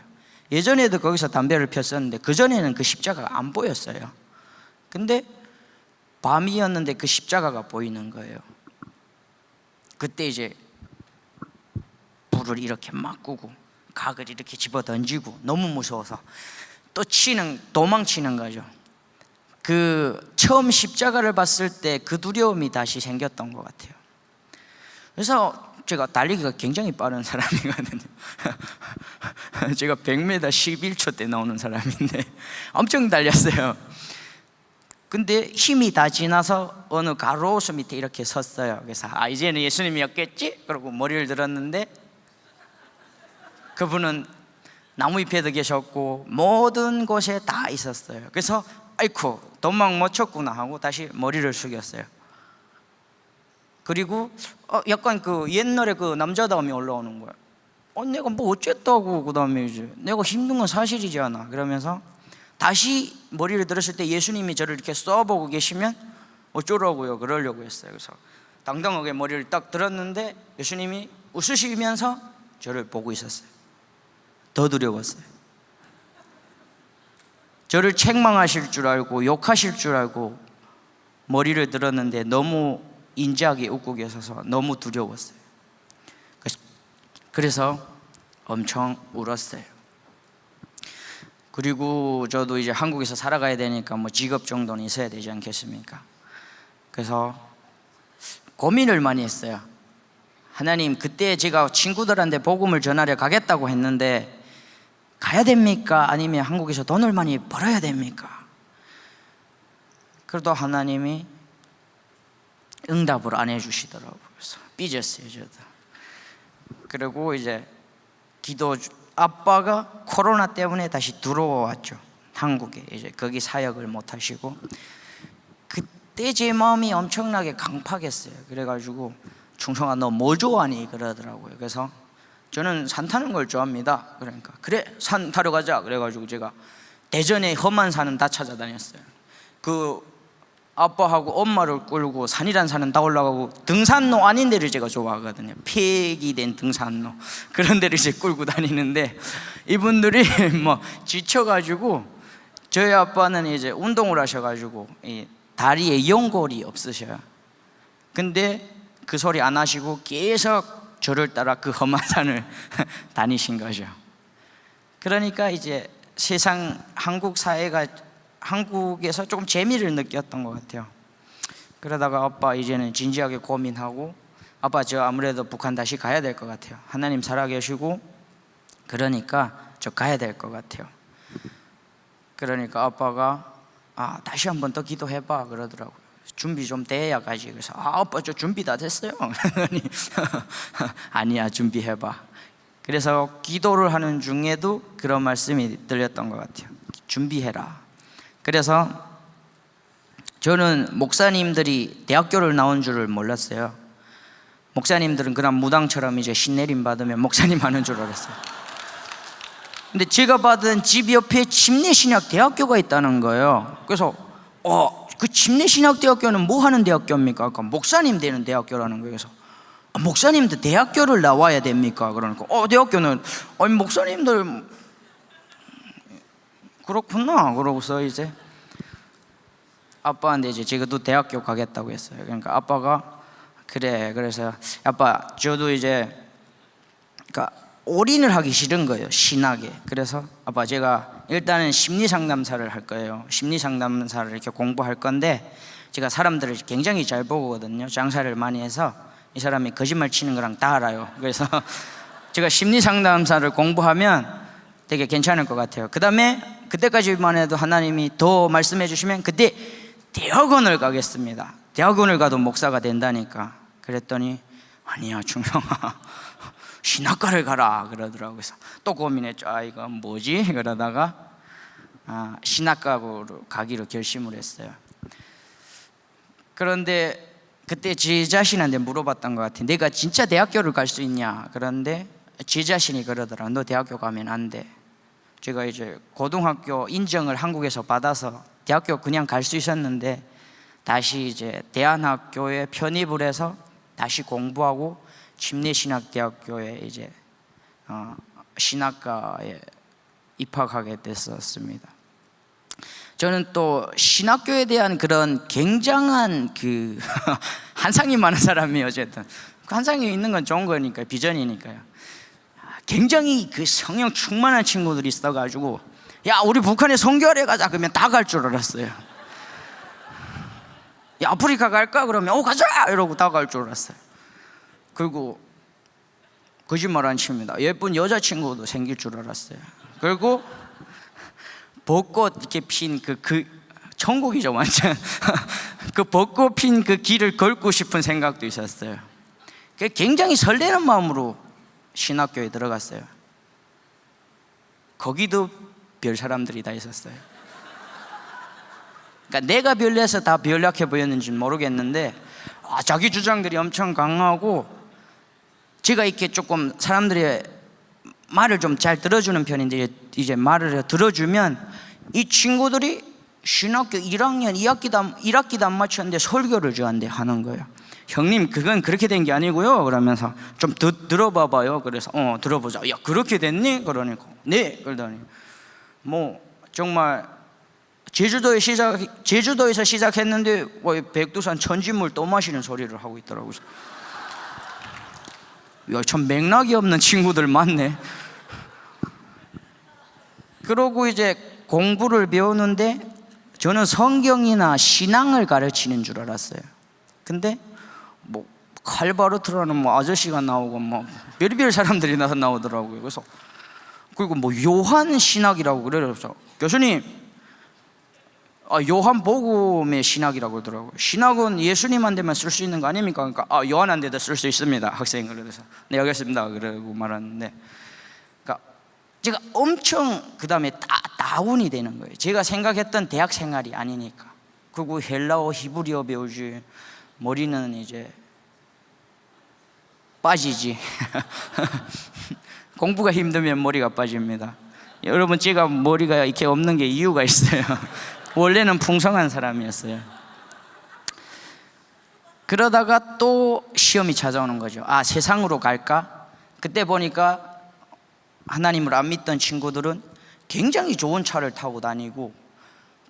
예전에도 거기서 담배를 폈었는데 그전에는 그 십자가가 안 보였어요. 근데 밤이었는데 그 십자가가 보이는 거예요. 그때 이제 불을 이렇게 막 끄고 각을 이렇게 집어 던지고 너무 무서워서 또 도망치는 거죠. 그 처음 십자가를 봤을 때 그 두려움이 다시 생겼던 것 같아요. 그래서 제가 달리기가 굉장히 빠른 사람이거든요. 제가 100m 11초 때 나오는 사람인데 엄청 달렸어요. 근데 힘이 다 지나서 어느 가로수 밑에 이렇게 섰어요. 그래서 이제는 예수님이었겠지? 그러고 머리를 들었는데 그분은 나무 잎에도 계셨고 모든 곳에 다 있었어요. 그래서 아이쿠 도망 못 쳤구나 하고 다시 머리를 숙였어요. 그리고 약간 그 옛날에 그 남자다움이 올라오는 거예요. 내가 뭐 어쨌다고, 그 다음에 이제 내가 힘든 건 사실이잖아. 그러면서 다시 머리를 들었을 때 예수님이 저를 이렇게 쏘아보고 계시면 어쩌라고요? 그러려고 했어요. 그래서 당당하게 머리를 딱 들었는데 예수님이 웃으시면서 저를 보고 있었어요. 더 두려웠어요. 저를 책망하실 줄 알고 욕하실 줄 알고 머리를 들었는데 너무 인자하게 웃고 계셔서 너무 두려웠어요. 그래서 엄청 울었어요. 그리고 저도 이제 한국에서 살아가야 되니까 뭐 직업 정도는 있어야 되지 않겠습니까? 그래서 고민을 많이 했어요. 하나님, 그때 제가 친구들한테 복음을 전하려 가겠다고 했는데 가야 됩니까? 아니면 한국에서 돈을 많이 벌어야 됩니까? 그래도 하나님이 응답을 안 해주시더라고요. 그래서 삐졌어요, 저도. 그리고 이제 아빠가 코로나 때문에 다시 들어왔죠, 한국에. 이제 거기 사역을 못 하시고. 그때 제 마음이 엄청나게 강팍했어요. 그래가지고 충성아, 너 뭐 좋아하니? 그러더라고요. 그래서 저는 산 타는 걸 좋아합니다. 그러니까 그래, 산 타러 가자. 그래가지고 제가 대전에 험한 산은 다 찾아다녔어요. 그 아빠하고 엄마를 끌고 산이란 산은 다 올라가고, 등산로 아닌 데를 제가 좋아하거든요. 폐기된 등산로, 그런 데를 이제 끌고 다니는데 이분들이 뭐 지쳐가지고 저희 아빠는 이제 운동을 하셔가지고 이 다리에 연골이 없으셔요. 근데 그 소리 안 하시고 계속 저를 따라 그 험한 산을 다니신 거죠. 그러니까 이제 세상 한국 사회가 한국에서 조금 재미를 느꼈던 것 같아요. 그러다가 아빠 이제는 진지하게 고민하고, 아빠 저 아무래도 북한 다시 가야 될 것 같아요. 하나님 살아계시고 그러니까 저 가야 될 것 같아요. 그러니까 아빠가 다시 한 번 더 기도해봐 그러더라고요. 준비 좀 돼야 가지. 그래서 아빠 저 준비 다 됐어요. 아니야, 준비해봐. 그래서 기도를 하는 중에도 그런 말씀이 들렸던 것 같아요. 준비해라. 그래서 저는 목사님들이 대학교를 나온 줄을 몰랐어요. 목사님들은 그냥 무당처럼 이제 신내림 받으면 목사님 하는 줄 알았어요. 근데 제가 받은 집 옆에 침례신학 대학교가 있다는 거예요. 그래서 그 침례신학 대학교는 뭐 하는 대학교입니까? 그러니까 목사님 되는 대학교라는 거예요. 그래서 목사님도 대학교를 나와야 됩니까? 그러니까 대학교는 목사님들 그렇구나 그러고서 이제 아빠한테 이제 제가도 대학교 가겠다고 했어요. 그러니까 아빠가 그래, 그래서 아빠 저도 이제 그러니까 올인을 하기 싫은 거예요, 신학에. 그래서 아빠 제가 일단은 심리상담사를 할 거예요. 심리상담사를 이렇게 공부할 건데 제가 사람들을 굉장히 잘 보거든요. 장사를 많이 해서 이 사람이 거짓말 치는 거랑 다 알아요. 그래서 제가 심리상담사를 공부하면 되게 괜찮을 것 같아요. 그 다음에 그때까지만 해도 하나님이 더 말씀해 주시면 그때 대학원을 가겠습니다. 대학원을 가도 목사가 된다니까. 그랬더니 아니야 중성아, 신학과를 가라 그러더라고요. 그래서 또 고민했죠. 이거 뭐지? 그러다가 신학과로 가기로 결심을 했어요. 그런데 그때 제 자신한테 물어봤던 것 같아요. 내가 진짜 대학교를 갈 수 있냐? 그런데 제 자신이 그러더라. 너 대학교 가면 안 돼. 제가 이제 고등학교 인정을 한국에서 받아서 대학교 그냥 갈 수 있었는데 다시 이제 대안학교에 편입을 해서 다시 공부하고 침례신학대학교에 이제 신학과에 입학하게 됐었습니다. 저는 또 신학교에 대한 그런 굉장한 그 환상이 많은 사람이에요. 어쨌든 그 환상이 있는 건 좋은 거니까요, 비전이니까요. 굉장히 그 성령 충만한 친구들이 있어가지고 야 우리 북한에 선교하러 가자 그러면 다 갈 줄 알았어요. 야 아프리카 갈까? 그러면 가자 이러고 다 갈 줄 알았어요. 그리고 거짓말 안 칩니다. 예쁜 여자친구도 생길 줄 알았어요. 그리고 벚꽃 이렇게 핀 그 천국이죠 완전. 그 벚꽃 핀 그 길을 걷고 싶은 생각도 있었어요. 굉장히 설레는 마음으로 신학교에 들어갔어요. 거기도 별 사람들이 다 있었어요. 그러니까 내가 별내서 다 별약해 보였는지는 모르겠는데 자기 주장들이 엄청 강하고 제가 이렇게 조금 사람들의 말을 좀 잘 들어주는 편인데 이제 말을 들어주면 이 친구들이 신학교 1학년 1학기도 안 마쳤는데 설교를 저한테 하는 거예요. 형님 그건 그렇게 된 게 아니고요 그러면서 좀 들어봐봐요. 그래서 들어보자. 야 그렇게 됐니? 그러니까 네. 그러더니 뭐 정말 제주도에서 시작했는데 백두산 천지물 또 마시는 소리를 하고 있더라고요. 야, 참 맥락이 없는 친구들 많네. 그러고 이제 공부를 배우는데 저는 성경이나 신앙을 가르치는 줄 알았어요. 근데 뭐 칼바르트라는 뭐 아저씨가 나오고 뭐 별의별 사람들이 나오더라고요. 그래서 그리고 뭐 요한 신학이라고 그래요. 그래서 교수님 요한복음의 신학이라고 그러더라고요. 신학은 예수님한테만 쓸 수 있는 거 아닙니까? 그러니까 요한한테도 쓸 수 있습니다. 학생을. 그래서 네 알겠습니다. 그러고 말았는데 그러니까 제가 엄청 그 다음에 다운이 되는 거예요. 제가 생각했던 대학 생활이 아니니까. 그리고 헬라어 히브리어 배우지 머리는 이제 빠지지. 공부가 힘들면 머리가 빠집니다. 여러분 제가 머리가 이렇게 없는 게 이유가 있어요. 원래는 풍성한 사람이었어요. 그러다가 또 시험이 찾아오는 거죠. 세상으로 갈까? 그때 보니까 하나님을 안 믿던 친구들은 굉장히 좋은 차를 타고 다니고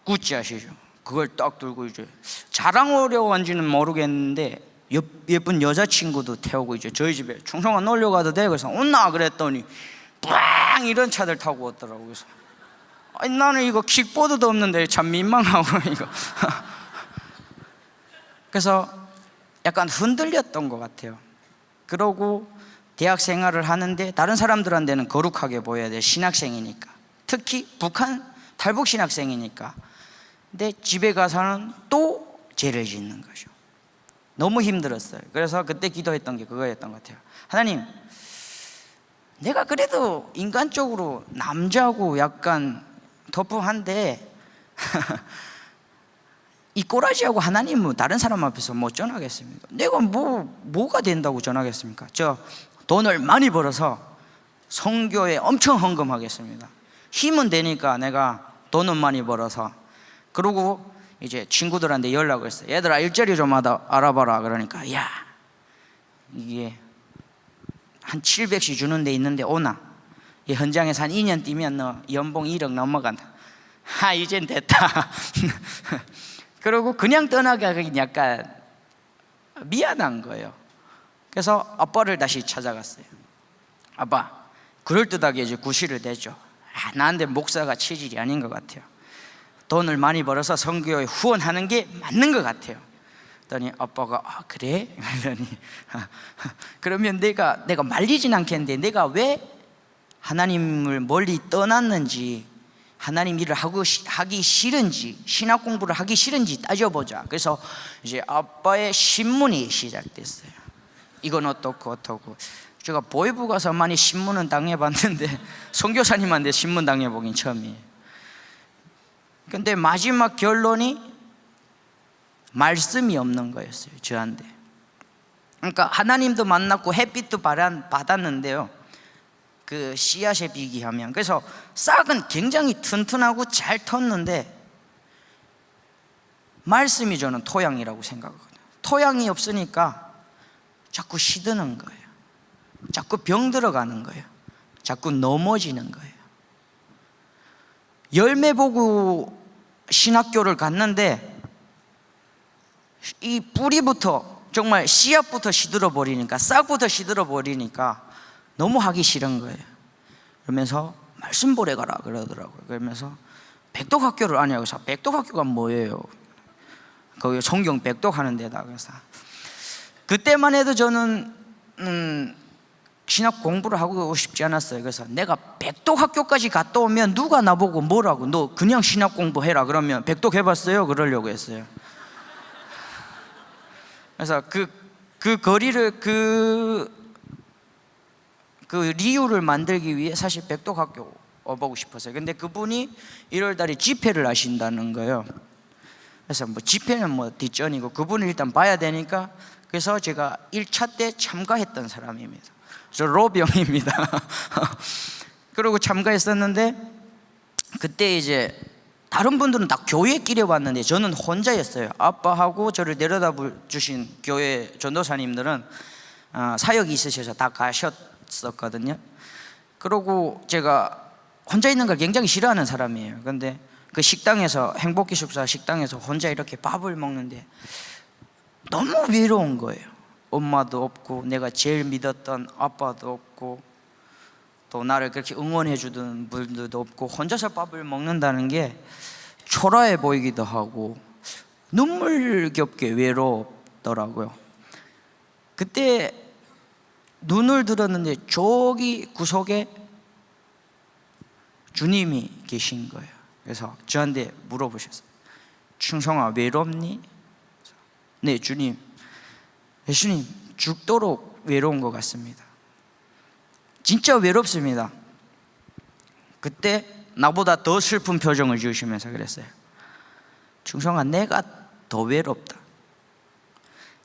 구찌 아시죠? 그걸 딱 들고 이제 자랑하려고 한지는 모르겠는데 예쁜 여자친구도 태우고 이제 저희 집에 충성아 놀러 가도 돼? 그래서 온나 그랬더니 빵 이런 차들 타고 왔더라고요. 그래서 아니, 나는 이거 킥보드도 없는데 참 민망하고 이거 그래서 약간 흔들렸던 것 같아요. 그러고 대학 생활을 하는데 다른 사람들한테는 거룩하게 보여야 돼. 신학생이니까. 특히 북한 탈북 신학생이니까. 근데 집에 가서는 또 죄를 짓는 거죠. 너무 힘들었어요. 그래서 그때 기도했던 게 그거였던 것 같아요. 하나님, 내가 그래도 인간적으로 남자고 약간 터프한데 이 꼬라지하고 하나님은 다른 사람 앞에서 못 전하겠습니까? 내가 뭐가 된다고 전하겠습니까? 저 돈을 많이 벌어서 선교에 엄청 헌금하겠습니다. 힘은 되니까 내가 돈은 많이 벌어서. 그리고 이제 친구들한테 연락을 했어요. 얘들아 일자리 좀 알아봐라. 그러니까 야 이게 한 700씩 주는 데 있는데 오나? 이 현장에서 한 2년 뛰면 너 연봉 1억 넘어간다. 이젠 됐다. 그리고 그냥 떠나가긴 약간 미안한 거예요. 그래서 아빠를 다시 찾아갔어요. 아빠, 그럴듯하게 이제 구실을 대죠. 나한테 목사가 체질이 아닌 것 같아요. 돈을 많이 벌어서 선교에 후원하는 게 맞는 것 같아요. 그랬더니 아빠가 그래? 그러더니 그러면 내가 말리진 않겠는데 내가 왜 하나님을 멀리 떠났는지, 하나님 일을 하기 싫은지, 신학 공부를 하기 싫은지 따져보자. 그래서 이제 아빠의 신문이 시작됐어요. 이건 어떻고 제가 보이부 가서 많이 신문은 당해봤는데 선교사님한테 신문 당해보긴 처음이에요. 근데 마지막 결론이 말씀이 없는 거였어요, 저한테. 그러니까 하나님도 만났고 햇빛도 받았는데요, 그 씨앗에 비기하면. 그래서 싹은 굉장히 튼튼하고 잘 텄는데 말씀이 저는 토양이라고 생각하거든요. 토양이 없으니까 자꾸 시드는 거예요. 자꾸 병 들어가는 거예요. 자꾸 넘어지는 거예요. 열매 보고 신학교를 갔는데 이 뿌리부터, 정말 씨앗부터 시들어 버리니까, 싹부터 시들어 버리니까 너무 하기 싫은 거예요. 그러면서 말씀 보러 가라 그러더라고요. 그러면서 백독학교를 아냐고 해서 백독학교가 뭐예요? 거기 성경 백독하는 데다. 그래서 그때만 해도 저는 신학 공부를 하고 싶지 않았어요. 그래서 내가 백독학교까지 갔다 오면 누가 나보고 뭐라고, 너 그냥 신학 공부해라 그러면 백독 해봤어요? 그러려고 했어요. 그래서 그 거리를 그 리유를 만들기 위해 사실 백독학교 와보고 싶었어요. 근데 그분이 1월달에 집회를 하신다는 거예요. 그래서 뭐 집회는 뭐 뒷전이고 그분을 일단 봐야 되니까, 그래서 제가 1차 때 참가했던 사람입니다. 저 로병입니다. 그리고 참가했었는데 그때 이제 다른 분들은 다 교회끼리 왔는데 저는 혼자였어요. 아빠하고 저를 내려다 주신 교회 전도사님들은 사역이 있으셔서 다 가셨었거든요. 그리고 제가 혼자 있는 걸 굉장히 싫어하는 사람이에요. 근데 그 식당에서, 행복기숙사 식당에서 혼자 이렇게 밥을 먹는데 너무 외로운 거예요. 엄마도 없고 내가 제일 믿었던 아빠도 없고 또 나를 그렇게 응원해 주던 분들도 없고 혼자서 밥을 먹는다는 게 초라해 보이기도 하고 눈물겹게 외롭더라고요. 그때 눈을 들었는데 저기 구석에 주님이 계신 거예요. 그래서 저한테 물어보셨어요. 충성아 외롭니? 네 주님. 예수님, 죽도록 외로운 것 같습니다. 진짜 외롭습니다. 그때 나보다 더 슬픈 표정을 지으시면서 그랬어요. 충성아, 내가 더 외롭다.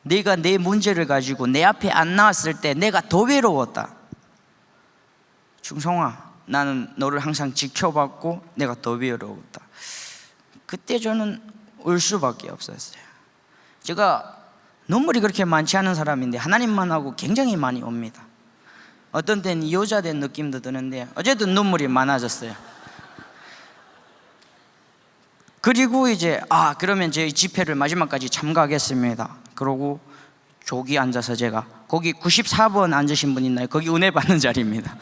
네가 내 문제를 가지고 내 앞에 안 나왔을 때 내가 더 외로웠다. 충성아, 나는 너를 항상 지켜봤고 내가 더 외로웠다. 그때 저는 울 수밖에 없었어요. 제가 눈물이 그렇게 많지 않은 사람인데 하나님만 하고 굉장히 많이 옵니다. 어떤 때는 여자된 느낌도 드는데 어쨌든 눈물이 많아졌어요. 그리고 이제 그러면 저희 집회를 마지막까지 참가하겠습니다. 그러고 저기 앉아서 제가 거기 94번 앉으신 분 있나요? 거기 은혜 받는 자리입니다.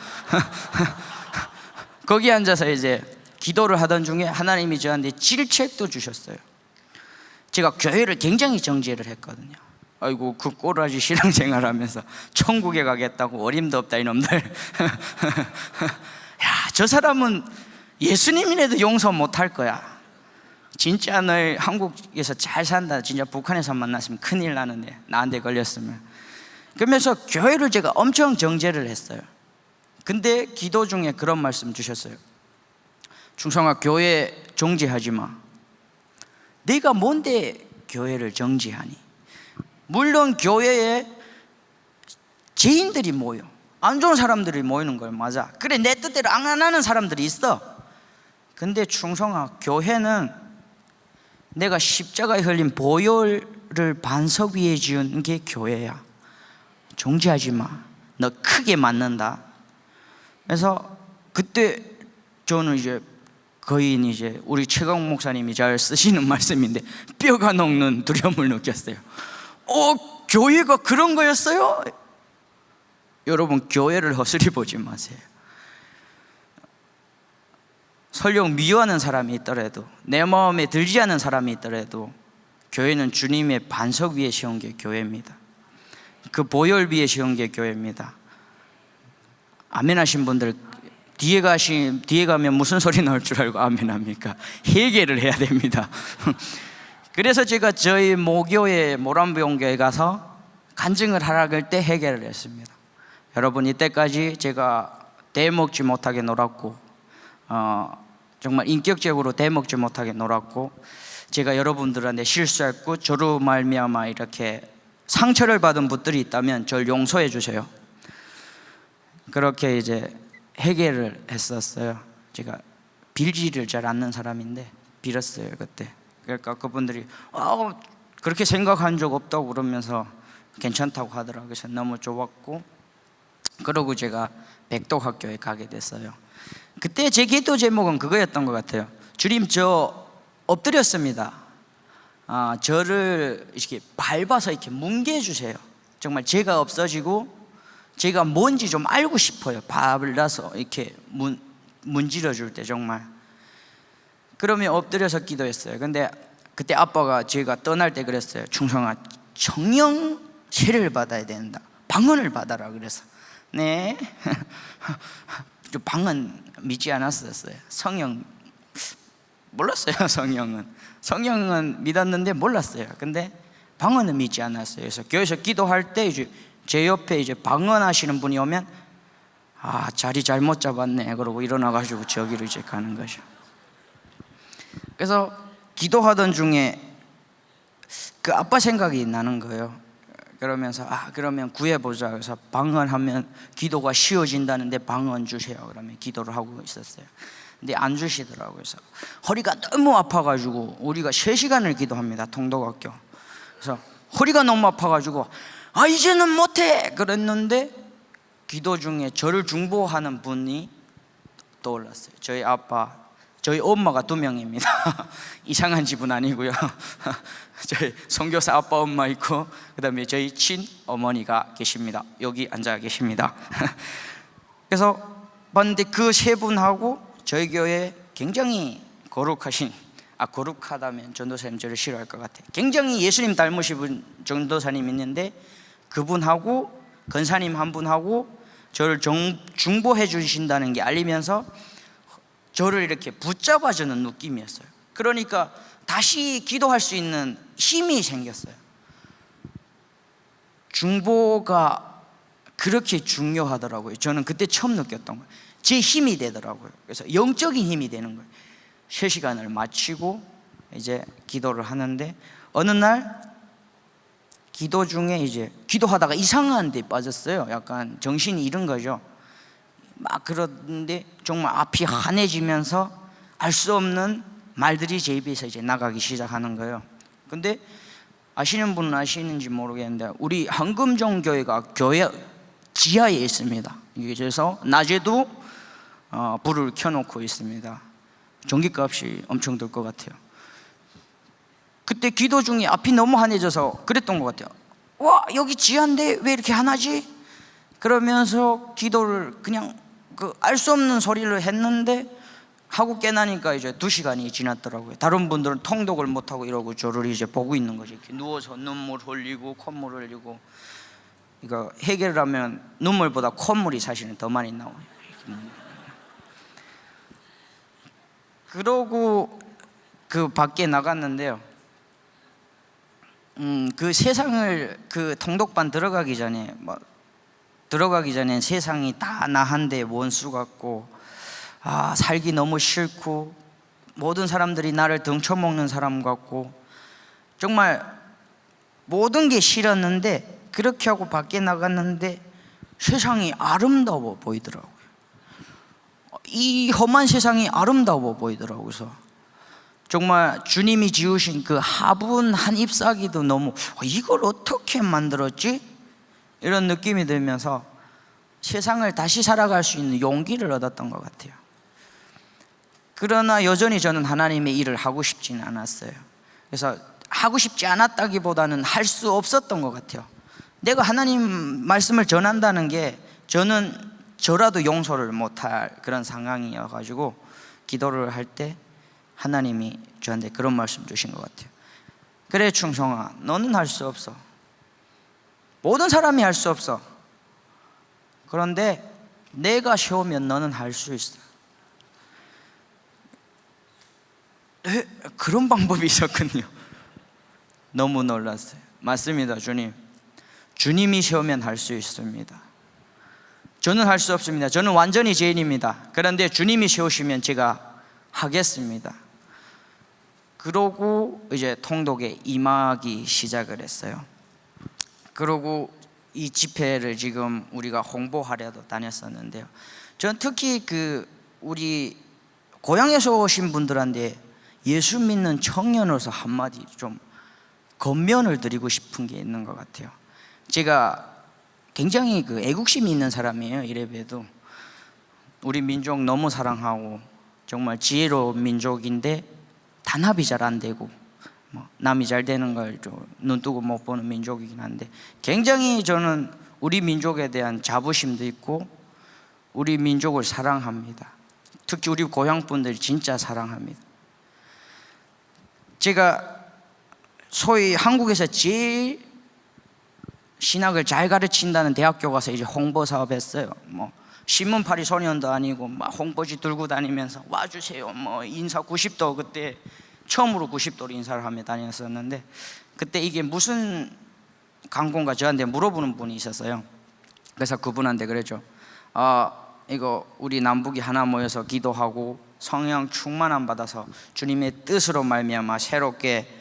거기 앉아서 이제 기도를 하던 중에 하나님이 저한테 질책도 주셨어요. 제가 교회를 굉장히 정죄를 했거든요. 아이고 그 꼬라지 신앙생활하면서 천국에 가겠다고 어림도 없다 이놈들. 야, 저 사람은 예수님이라도 용서 못할 거야. 진짜 너 한국에서 잘 산다. 진짜 북한에서 만났으면 큰일 나는데 나한테 걸렸으면. 그러면서 교회를 제가 엄청 정죄를 했어요. 근데 기도 중에 그런 말씀 주셨어요. 충성아, 교회 정죄하지 마. 네가 뭔데 교회를 정죄하니? 물론 교회에 죄인들이 모여, 안 좋은 사람들이 모이는 걸 맞아. 그래, 내 뜻대로 안 하는 사람들이 있어. 근데 충성아, 교회는 내가 십자가에 흘린 보혈을 반석 위에 지은 게 교회야. 정죄하지 마. 너 크게 맞는다. 그래서 그때 저는 이제 거의 이제 우리 최강 목사님이 잘 쓰시는 말씀인데 뼈가 녹는 두려움을 느꼈어요. 교회가 그런 거였어요? 여러분, 교회를 허술히 보지 마세요. 설령 미워하는 사람이 있더라도, 내 마음에 들지 않은 사람이 있더라도 교회는 주님의 반석 위에 세운 게 교회입니다. 그 보혈 위에 세운 게 교회입니다. 아멘 하신 분들, 뒤에 가면 무슨 소리 나올 줄 알고 아멘 합니까? 회개를 해야 됩니다. 그래서 제가 저희 모교회 모란병교에 가서 간증을 하라 그럴 때 회개를 했습니다. 여러분, 이때까지 제가 대먹지 못하게 놀았고, 정말 인격적으로 대먹지 못하게 놀았고, 제가 여러분들한테 실수했고 저로 말미암아 이렇게 상처를 받은 분들이 있다면 저를 용서해 주세요. 그렇게 이제 회개를 했었어요. 제가 빌지를 잘 않는 사람인데 빌었어요 그때. 그러니까 그분들이 그렇게 생각한 적 없다고 그러면서 괜찮다고 하더라고요. 그래서 너무 좋았고, 그러고 제가 백독학교에 가게 됐어요. 그때 제 기도 제목은 그거였던 것 같아요. 주님, 저 엎드렸습니다. 저를 이렇게 밟아서 이렇게 뭉개주세요. 정말 제가 없어지고 제가 뭔지 좀 알고 싶어요. 밟아서 이렇게 문질러 줄 때 정말. 그러면 엎드려서 기도했어요. 근데 그때 아빠가 제가 떠날 때 그랬어요. 충성아, 정령 세례를 받아야 된다. 방언을 받아라. 그래서 네. 방언 믿지 않았었어요. 성령 몰랐어요. 성령은 믿었는데 몰랐어요. 근데 방언은 믿지 않았어요. 그래서 교회에서 기도할 때 이제 제 옆에 이제 방언하시는 분이 오면 자리 잘못 잡았네 그러고 일어나가지고 저기로 이제 가는 거죠. 그래서 기도하던 중에 그 아빠 생각이 나는 거예요. 그러면서 그러면 구해보자. 그래서 방언하면 기도가 쉬워진다는데 방언 주세요. 그러면 기도를 하고 있었어요. 근데 안 주시더라고요. 그래서 허리가 너무 아파가지고 우리가 3시간을 기도합니다. 통독학교. 그래서 허리가 너무 아파가지고 이제는 못해 그랬는데 기도 중에 저를 중보하는 분이 떠올랐어요. 저희 아빠, 저희 엄마가 2명입니다. 이상한 집은 아니고요. 저희 선교사 아빠 엄마 있고 그 다음에 저희 친어머니가 계십니다. 여기 앉아 계십니다. 그래서 봤는데 그 3분하고 저희 교회에 굉장히 거룩하신, 거룩하다면 전도사님 저를 싫어할 것 같아요. 굉장히 예수님 닮으신 전도사님 있는데 그분하고 권사님 한 분하고 저를 중보해 주신다는 게 알리면서 저를 이렇게 붙잡아주는 느낌이었어요. 그러니까 다시 기도할 수 있는 힘이 생겼어요. 중보가 그렇게 중요하더라고요. 저는 그때 처음 느꼈던 거예요. 제 힘이 되더라고요. 그래서 영적인 힘이 되는 거예요. 3시간을 마치고 이제 기도를 하는데 어느 날 기도 중에 이제 기도하다가 이상한 데 빠졌어요. 약간 정신이 잃은 거죠. 막 그러는데 정말 앞이 환해지면서 알 수 없는 말들이 제 입에서 이제 나가기 시작하는 거예요. 근데 아시는 분은 아시는지 모르겠는데 우리 황금종교회가 교회 지하에 있습니다. 그래서 낮에도 불을 켜놓고 있습니다. 전기값이 엄청 들 것 같아요. 그때 기도 중에 앞이 너무 환해져서 그랬던 것 같아요. 와, 여기 지하인데 왜 이렇게 환하지? 그러면서 기도를 그냥 알 수 없는 소리를 했는데 하고 깨나니까 이제 2시간이 지났더라고요. 다른 분들은 통독을 못하고 이러고 저를 이제 보고 있는 거지. 이렇게 누워서 눈물 흘리고 콧물 흘리고. 이거 해결을 하면 눈물보다 콧물이 사실은 더 많이 나와요. 그러고 그 밖에 나갔는데요. 그 세상을 그 통독반 들어가기 전에 세상이 다 나한테 원수 같고, 살기 너무 싫고, 모든 사람들이 나를 등쳐먹는 사람 같고, 정말 모든 게 싫었는데, 그렇게 하고 밖에 나갔는데 세상이 아름다워 보이더라고요. 이 험한 세상이 아름다워 보이더라고요. 그래서 정말 주님이 지으신 그 화분 한 잎사귀도 너무 이걸 어떻게 만들었지? 이런 느낌이 들면서 세상을 다시 살아갈 수 있는 용기를 얻었던 것 같아요. 그러나 여전히 저는 하나님의 일을 하고 싶지는 않았어요. 그래서 하고 싶지 않았다기보다는 할 수 없었던 것 같아요. 내가 하나님 말씀을 전한다는 게 저는 저라도 용서를 못할 그런 상황이어가지고 기도를 할 때 하나님이 저한테 그런 말씀 주신 것 같아요. 그래 충성아, 너는 할 수 없어. 모든 사람이 할 수 없어. 그런데 내가 세우면 너는 할 수 있어. 그런 방법이 있었군요. 너무 놀랐어요. 맞습니다, 주님. 주님이 세우면 할 수 있습니다. 저는 할 수 없습니다. 저는 완전히 죄인입니다. 그런데 주님이 세우시면 제가 하겠습니다. 그러고 이제 통독에 임하기 시작을 했어요. 그러고 이 집회를 지금 우리가 홍보하려도 다녔었는데요. 저는 특히 우리 고향에서 오신 분들한테 예수 믿는 청년으로서 한마디 좀 권면을 드리고 싶은 게 있는 것 같아요. 제가 굉장히 애국심이 있는 사람이에요. 이래봬도 우리 민족 너무 사랑하고 정말 지혜로운 민족인데 단합이 잘 안 되고 남이 잘 되는 걸 좀 눈뜨고 못 보는 민족이긴 한데, 굉장히 저는 우리 민족에 대한 자부심도 있고 우리 민족을 사랑합니다. 특히 우리 고향 분들 진짜 사랑합니다. 제가 소위 한국에서 제일 신학을 잘 가르친다는 대학교 가서 이제 홍보 사업 했어요. 신문팔이 소년도 아니고 홍보지 들고 다니면서 와주세요. 인사 90도, 그때 처음으로 90도로 인사를 하며 다녔었는데, 그때 이게 무슨 강권가 저한테 물어보는 분이 있었어요. 그래서 그분한테 그랬죠. 이거 우리 남북이 하나 모여서 기도하고 성령 충만함 받아서 주님의 뜻으로 말미암아 새롭게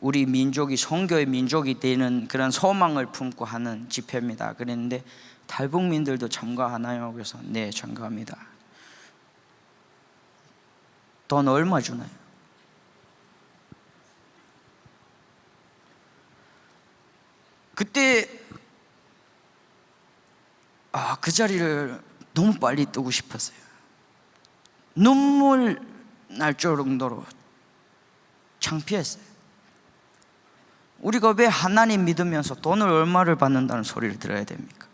우리 민족이 선교의 민족이 되는 그런 소망을 품고 하는 집회입니다. 그랬는데 탈북민들도 참가하나요? 그래서 네, 참가합니다. 돈 얼마 주나요? 그때 그 자리를 너무 빨리 뜨고 싶었어요. 눈물 날 정도로 창피했어요. 우리가 왜 하나님 믿으면서 돈을 얼마를 받는다는 소리를 들어야 됩니까?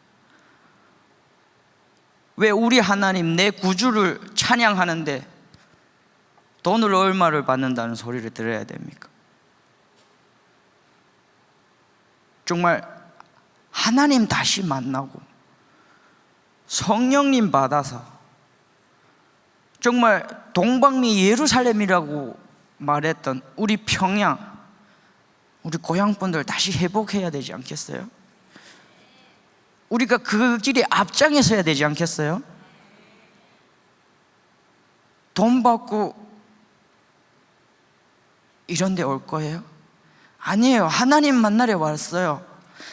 왜 우리 하나님 내 구주를 찬양하는데 돈을 얼마를 받는다는 소리를 들어야 됩니까? 정말 하나님 다시 만나고 성령님 받아서 정말 동방미 예루살렘이라고 말했던 우리 평양, 우리 고향분들 다시 회복해야 되지 않겠어요? 우리가 그 길에 앞장서야 되지 않겠어요? 돈 받고 이런 데 올 거예요? 아니에요. 하나님 만나러 왔어요.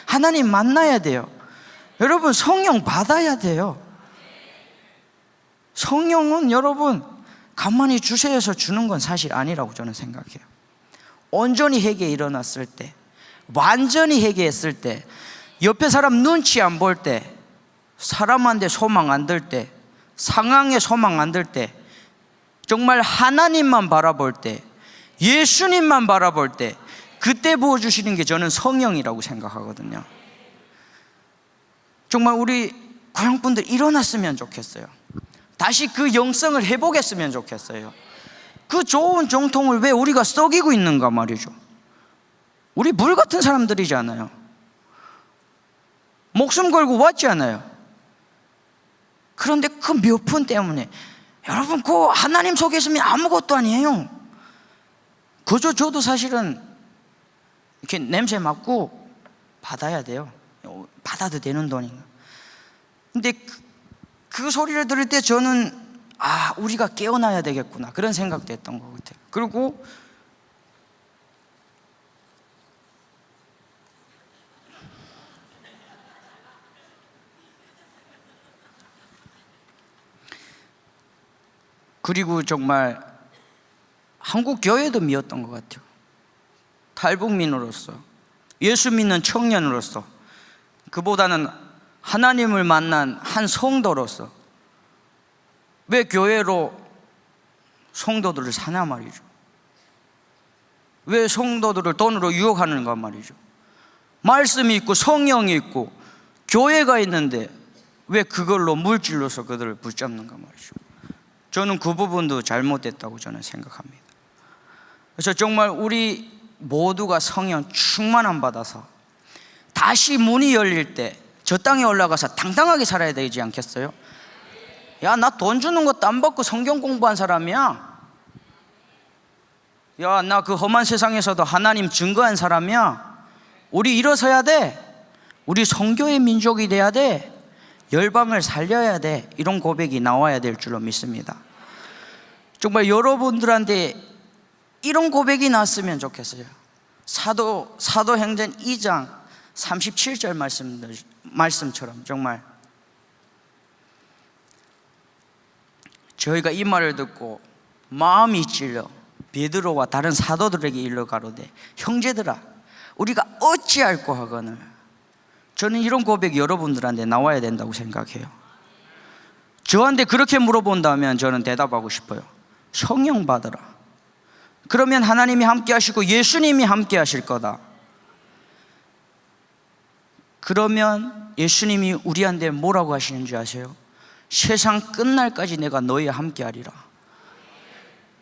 하나님 만나야 돼요. 여러분, 성령 받아야 돼요. 성령은 여러분 가만히 주세요 해서 주는 건 사실 아니라고 저는 생각해요. 온전히 회개에 일어났을 때, 완전히 회개했을 때, 옆에 사람 눈치 안 볼 때, 사람한테 소망 안 들 때, 상황에 소망 안 들 때, 정말 하나님만 바라볼 때, 예수님만 바라볼 때, 그때 부어주시는 게 저는 성령이라고 생각하거든요. 정말 우리 고향분들 일어났으면 좋겠어요. 다시 그 영성을 회복했으면 좋겠어요. 그 좋은 정통을 왜 우리가 썩이고 있는가 말이죠. 우리 물 같은 사람들이잖아요. 목숨 걸고 왔잖아요. 그런데 그 몇 분 때문에, 여러분, 그 하나님 속에 있으면 아무것도 아니에요. 그저 저도 사실은 이렇게 냄새 맡고 받아야 돼요. 받아도 되는 돈인가. 근데 그 소리를 들을 때 저는 우리가 깨어나야 되겠구나, 그런 생각도 했던 것 같아요. 그리고 정말 한국 교회도 미웠던 것 같아요. 탈북민으로서, 예수 믿는 청년으로서, 그보다는 하나님을 만난 한 성도로서 왜 교회로 성도들을 사냐 말이죠. 왜 성도들을 돈으로 유혹하는가 말이죠. 말씀이 있고 성령이 있고 교회가 있는데 왜 그걸로 물질로서 그들을 붙잡는가 말이죠. 저는 그 부분도 잘못됐다고 저는 생각합니다. 그래서 정말 우리 모두가 성령 충만함 받아서 다시 문이 열릴 때 저 땅에 올라가서 당당하게 살아야 되지 않겠어요? 야, 나 돈 주는 것도 안 받고 성경 공부한 사람이야. 야, 나 그 험한 세상에서도 하나님 증거한 사람이야. 우리 일어서야 돼. 우리 성교의 민족이 돼야 돼. 열방을 살려야 돼. 이런 고백이 나와야 될 줄로 믿습니다. 정말 여러분들한테 이런 고백이 났으면 좋겠어요. 사도행전 2장 37절 말씀처럼 정말 저희가 이 말을 듣고 마음이 찔려 베드로와 다른 사도들에게 일러 가로되, 형제들아, 우리가 어찌할꼬 하거늘. 저는 이런 고백이 여러분들한테 나와야 된다고 생각해요. 저한테 그렇게 물어본다면 저는 대답하고 싶어요. 성령 받으라. 그러면 하나님이 함께 하시고 예수님이 함께 하실 거다. 그러면 예수님이 우리한테 뭐라고 하시는지 아세요? 세상 끝날까지 내가 너희와 함께 하리라.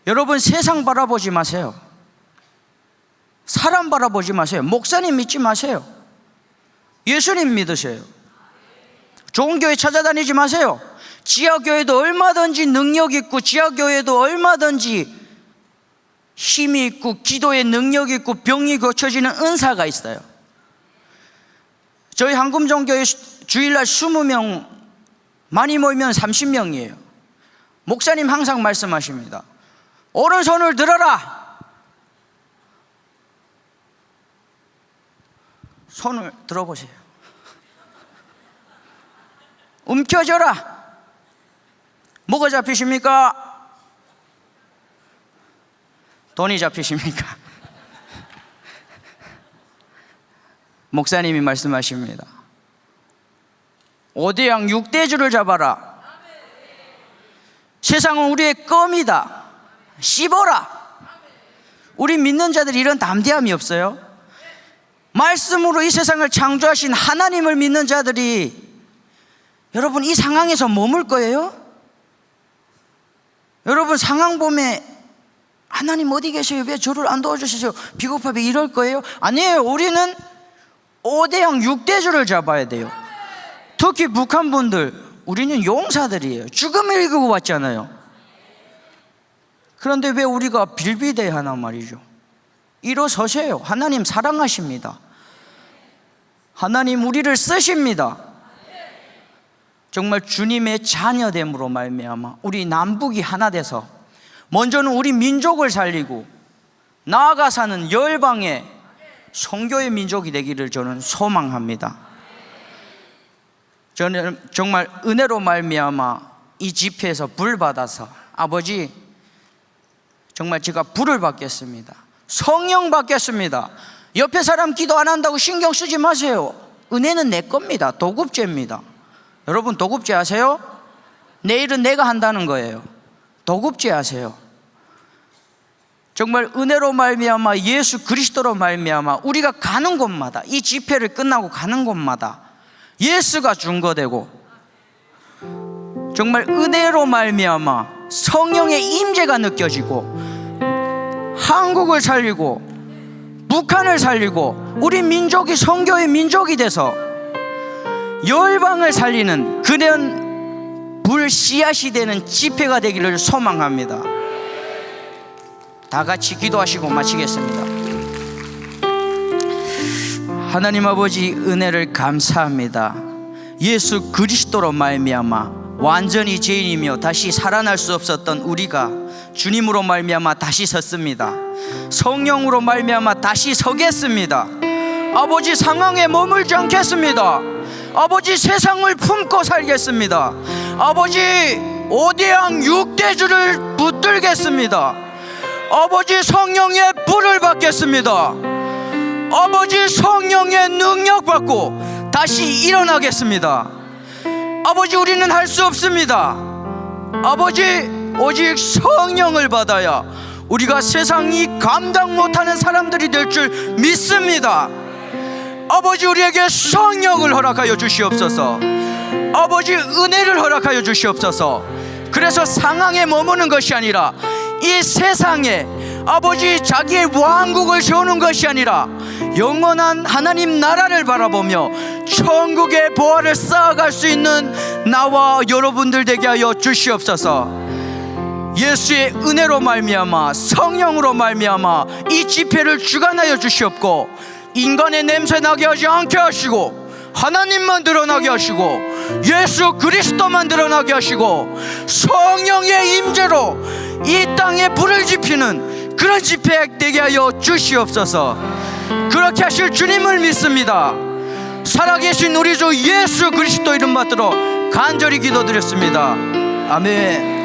여러분, 세상 바라보지 마세요. 사람 바라보지 마세요. 목사님 믿지 마세요. 예수님 믿으세요. 좋은 교회 찾아다니지 마세요. 지하교회도 얼마든지 능력 있고, 지하교회도 얼마든지 힘이 있고, 기도의 능력이 있고, 병이 고쳐지는 은사가 있어요. 저희 한금종교회 주일날 20명, 많이 모이면 30명이에요. 목사님 항상 말씀하십니다. 오른손을 들어라. 손을 들어보세요. 움켜져라. 뭐가 잡히십니까? 돈이 잡히십니까? 목사님이 말씀하십니다. 5대양 6대주를 잡아라. 세상은 우리의 껌이다. 씹어라. 우리 믿는 자들이 이런 담대함이 없어요? 말씀으로 이 세상을 창조하신 하나님을 믿는 자들이 여러분 이 상황에서 머물 거예요? 여러분 상황 보면 하나님 어디 계세요? 왜 저를 안 도와주시죠? 비겁하게 이럴 거예요? 아니에요. 우리는 5대양 6대주를 잡아야 돼요. 특히 북한 분들, 우리는 용사들이에요. 죽음을 이기고 왔잖아요. 그런데 왜 우리가 빌비대하나 말이죠. 일어서세요. 하나님 사랑하십니다. 하나님 우리를 쓰십니다. 정말 주님의 자녀됨으로 말미암아 우리 남북이 하나 돼서 먼저는 우리 민족을 살리고 나아가서는 열방의 선교의 민족이 되기를 저는 소망합니다. 저는 정말 은혜로 말미암아 이 집회에서 불 받아서 아버지 정말 제가 불을 받겠습니다. 성령 받겠습니다. 옆에 사람 기도 안 한다고 신경 쓰지 마세요. 은혜는 내 겁니다. 도급제입니다. 여러분 도급제 아세요? 내일은 내가 한다는 거예요. 도급제 아세요? 정말 은혜로 말미암아 예수 그리스도로 말미암아 우리가 가는 곳마다, 이 집회를 끝나고 가는 곳마다 예수가 증거되고, 정말 은혜로 말미암아 성령의 임재가 느껴지고, 한국을 살리고 북한을 살리고 우리 민족이 선교의 민족이 돼서 열방을 살리는 그런 불씨앗이 되는 집회가 되기를 소망합니다. 다 같이 기도하시고 마치겠습니다. 하나님 아버지, 은혜를 감사합니다. 예수 그리스도로 말미암아 완전히 죄인이며 다시 살아날 수 없었던 우리가 주님으로 말미암아 다시 섰습니다. 성령으로 말미암아 다시 서겠습니다. 아버지, 상황에 머물지 않겠습니다. 아버지, 세상을 품고 살겠습니다. 아버지, 5대양 6대주를 붙들겠습니다. 아버지, 성령의 불을 받겠습니다. 아버지, 성령의 능력 받고 다시 일어나겠습니다. 아버지, 우리는 할 수 없습니다. 아버지, 오직 성령을 받아야 우리가 세상이 감당 못하는 사람들이 될 줄 믿습니다. 아버지, 우리에게 성령을 허락하여 주시옵소서. 아버지, 은혜를 허락하여 주시옵소서. 그래서 상황에 머무는 것이 아니라 이 세상에 아버지 자기의 왕국을 세우는 것이 아니라 영원한 하나님 나라를 바라보며 천국의 보화를 쌓아갈 수 있는 나와 여러분들 되게 하여 주시옵소서. 예수의 은혜로 말미암아 성령으로 말미암아 이 집회를 주관하여 주시옵고, 인간의 냄새 나게 하지 않게 하시고 하나님만 드러나게 하시고 예수 그리스도만 드러나게 하시고 성령의 임재로 이 땅에 불을 지피는 그런 집회 되게 하여 주시옵소서. 그렇게 하실 주님을 믿습니다. 살아계신 우리 주 예수 그리스도 이름 받들어 간절히 기도드렸습니다. 아멘.